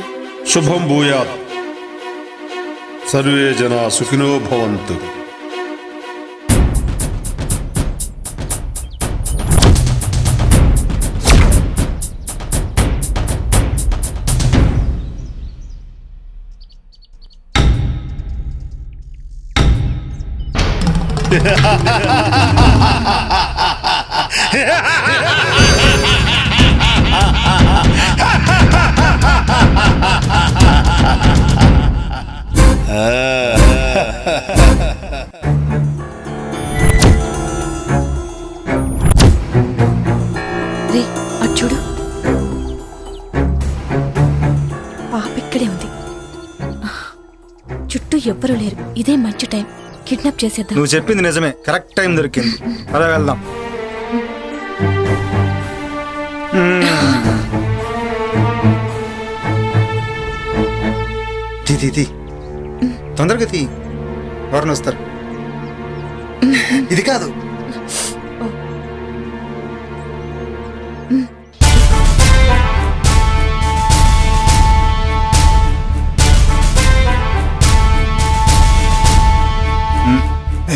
శుభం భూయాత్. సర్వే జనా సుఖినో భవంతు. రే అటు చూడు, పాప ఇక్కడే ఉంది. చుట్టూ ఎవ్వరూ లేరు. ఇదే మంచి టైం, కిడ్నాప్ చేసేద్దాం. నువ్వు చెప్పింది నిజమే, కరెక్ట్ టైం దొరికింది. అలా వెళ్దాం. తీ తొందరగా తీ, ఎవరిని వస్తారు. ఇది కాదు.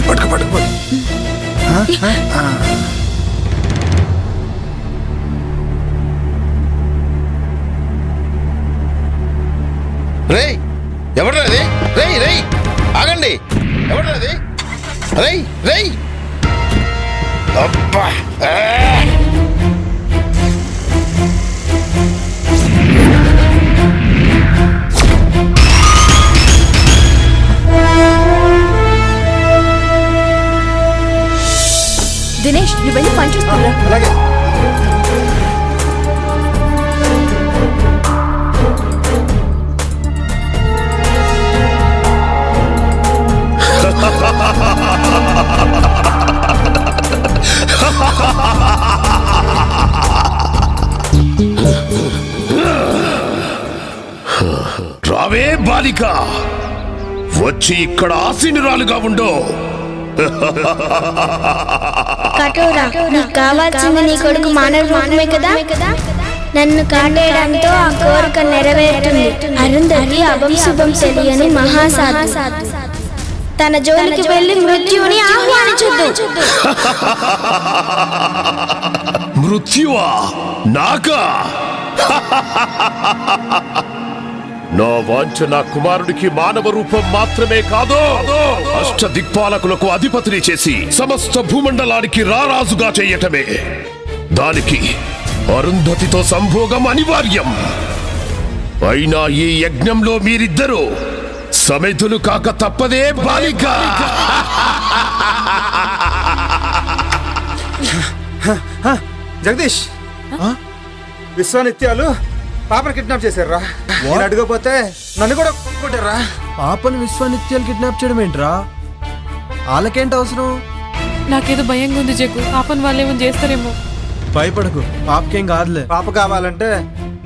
పట్టుకు పట్టుకు. రేయ్, ఎవడ్రాది? రేయ్ రేయ్, ఆగండి. ఎవడ్రాది? రేయ్ రేయ్. అబ్బా. దినేష్, నువ్వు వెళ్ళి పని చూస్తున్నా. అలాగే. రావే బాలిక, వచ్చి ఇక్కడ ఆసీనురాలుగా ఉండో. కఠోరా, నీకు కావాల్సింది నీ కొడుకు మానవ రూపమే కదా. నన్ను కాటేయడంతో ఆ కోరిక నెరవేరుతుంది. అరుంధతి అభం శుభం తెలియని మహాసాధు. తన జోలికి వెళ్లి మృత్యువుని ఆహ్వానించొద్దు. మృత్యువా? నాకా? నా వాంఛ నా కుమారుడికి మానవ రూపం మాత్రమే కాదు, అష్ట దిక్పాలకులకు అధిపతిని చేసి సమస్త భూమండలానికి రారాజుగా చేయటమే. దానికి అరుంధతితో సంభోగం అనివార్యం. అయినా ఈ యజ్ఞంలో మీరిద్దరూ సమితులు కాక తప్పదే బాలిక. జగదీష్, విశ్వానిత్యాలు పాపను కిడ్నాప్ చేశారా? నేను అడగపోతే నన్ను కూడా కొట్టారా? పాపని విశ్వానిత్యాలు కిడ్నాప్ చేయడం ఏంట్రా? వాళ్ళకేంటి అవసరం? నాకేదో భయంగా ఉంది జగ్గు. పాపన్ వాళ్ళేమో చేస్తారేమో. భయపడకు, పాపకేం కాదులే. పాప కావాలంటే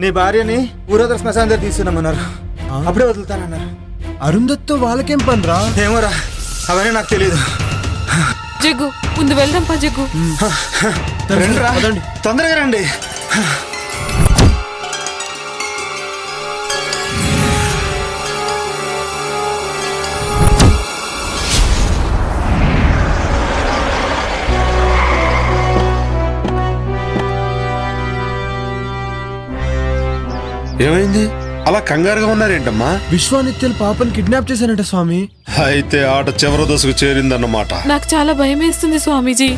నీ భార్యని ఊరదర శ్మశానం దగ్గర తీసుకున్నామన్నారు. అప్పుడే వదులుతానన్నారు. అరుంధతితో వాళ్ళకేం పనిరా? ఏమోరా, అవన్నీ నాకు తెలియదు. జగ్గు ముందు వెళ్దాం పా జగ్గు. తొందరగా రండి. ఏమైంది అలా కంగారుగా ఉన్నారేంటమ్మా? విశ్వానిత్యలు పాపని కిడ్నాప్ చేశానంట స్వామి. అయితే ఆట చివరి దశకు చేరిందన్నమాట. నాకు చాలా భయం వేస్తుంది స్వామీజీ.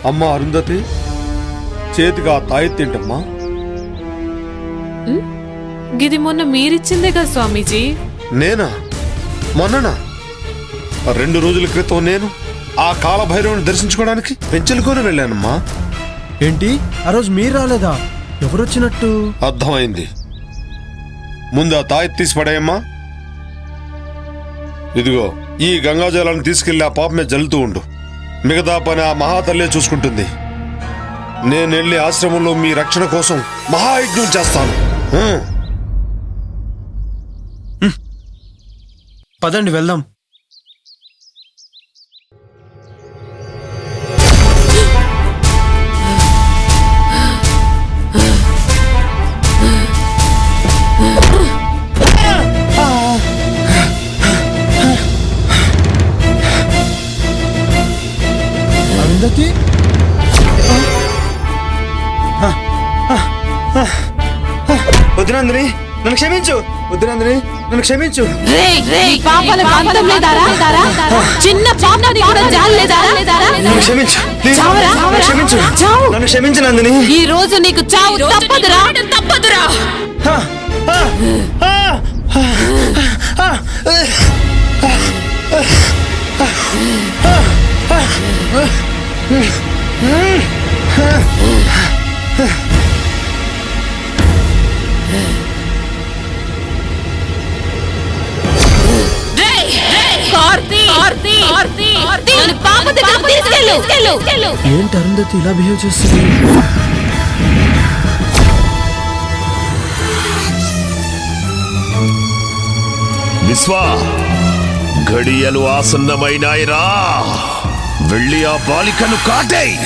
అమ్మా అరుంధతి, చేతికి ఆ తాయెత్తేంటమ్మా? గిది మొన్న మీరిచ్చిందే కదా స్వామీజీ. నేనా? మొన్ననా? 2 రోజుల క్రితం నేను ఆ కాలభైరవుని దర్శించుకోవడానికి పెంచలుకొని వెళ్ళానమ్మా. ఏంటి ఆ రోజు మీరు రాలేదా? ఎవరొచ్చినట్టు? అర్థమైంది. ముందు ఆ తాయెత్తు తీసి పడేయమ్మా. ఇదిగో ఈ గంగాజలాన్ని తీసుకెళ్లి ఆ పాప మీద జల్లుతూ ఉండు. మిగతా పని ఆ మహాతల్లే చూసుకుంటుంది. నేను వెళ్ళి ఆశ్రమంలో మీ రక్షణ కోసం మహాయజ్ఞం చేస్తాను. పదండి వెళ్దాం. అరుంధతి, వద్దునందిని నన్ను క్షమించు. వద్దునందిని నన్ను క్షమించు. చిన్న పాపని కూడా జాలేదా? నన్ను క్షమించు. క్షమించు. నన్ను క్షమించు నందిని. ఈ రోజు నీకు చావు తప్పదురా, తప్పదురా. ఏంటి అరుంధతి ఇలా బిహేవ్ చేస్తుంది? విశ్వా, ఘడియలు ఆసన్నమైనాయిరా. వెళ్ళి ఆ బాలికను కాటేయ్.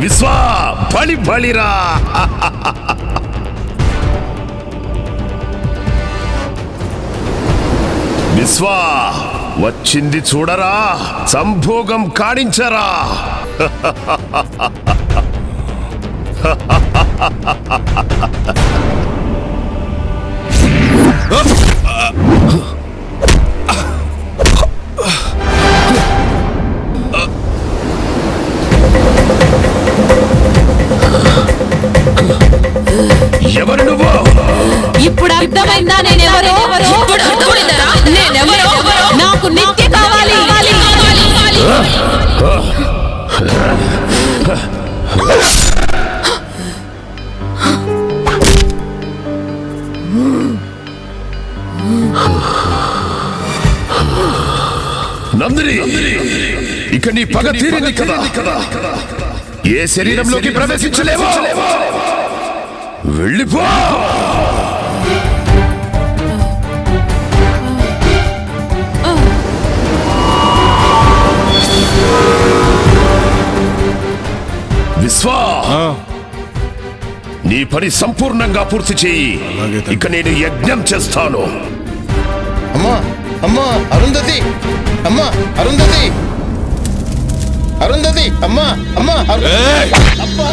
విశ్వా, బలి బలిరా. విశ్వా, వచ్చింది చూడరా, సంభోగం కాణించరా. ఎవరు నువ్వు? ఇప్పుడు అర్థమైందా నేనెవరో? ఇప్పుడు అర్థమైందా నేనెవరో? నాకు నిత్య కావాలి. నందిని, ఇక నీ పగ తీరింది కదా. ఏ శరీరంలోకి ప్రవేశించలేవో వెళ్ళిపో. విశ్వా, నీ పని సంపూర్ణంగా పూర్తి చెయ్యి. ఇక నేను యజ్ఞం చేస్తాను. అమ్మా అమ్మా అరుంధతి అమ్మా అరుంధతి అరుంధతి అమ్మా అమ్మా అబ్బా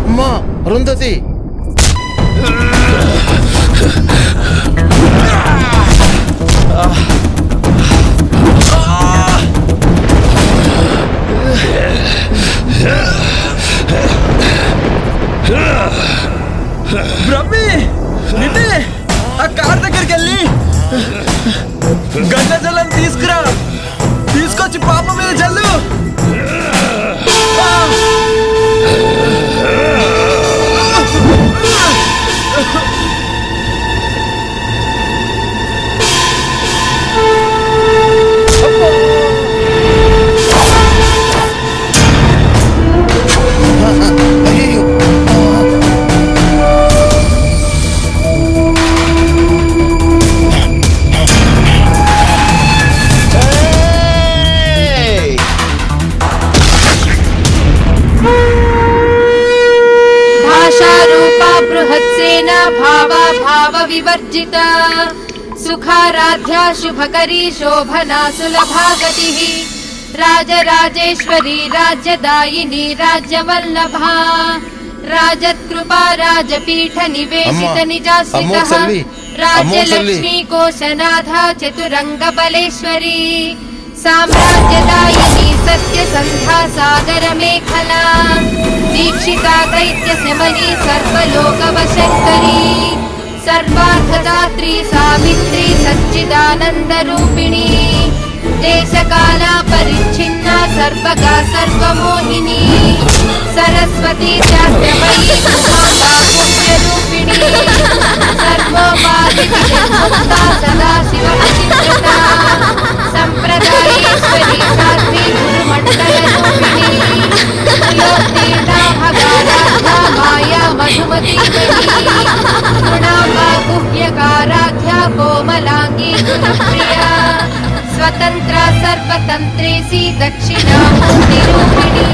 అమ్మా అరుంధతి బ్రహ్మి నిన్నే ఆ కార్ దగ్గరికి వెళ్ళి గంగ జలం తీసుకురా, తీసుకొచ్చి పాప మీద జల్లు. विवर्जित सुखाराध्या शुभकरी शोभना सुलभा गतिः राजराजेश्वरी राज्यदायिनी राज्यवल्लभा राजत्कृपा राजपीठ निवेशित निजाश्रितः राज्यलक्ष्मी कोशनाथा चतुरंग बलेश्वरी साम्राज्यदायिनी सत्यसन्धा सागर मेखला दीक्षिता दैत्य समनी सर्वलोकवशङ्करी सर्वार्थदात्री सावित्री सच्चिदानंद रूपिणी देशकाला परिच्छिन्ना सर्वगा सर्वमोहिनी सरस्वती शास्त्रमयी माता पुण्यरूपिणी सर्वोपाधिमुक्ता सदा शिवचित्रता संप्रदायेश्वरी साध्वी गुरुमण्डलरूपिणी प्रियोत्तीर्णा भगाराध्या माया मधुमती गुणाम्बा गुह्यकाराध्या कोमलांगी गुणप्रिया स्वतंत्रा सर्वतंत्रेसी दक्षिणामूर्तिरूपिणी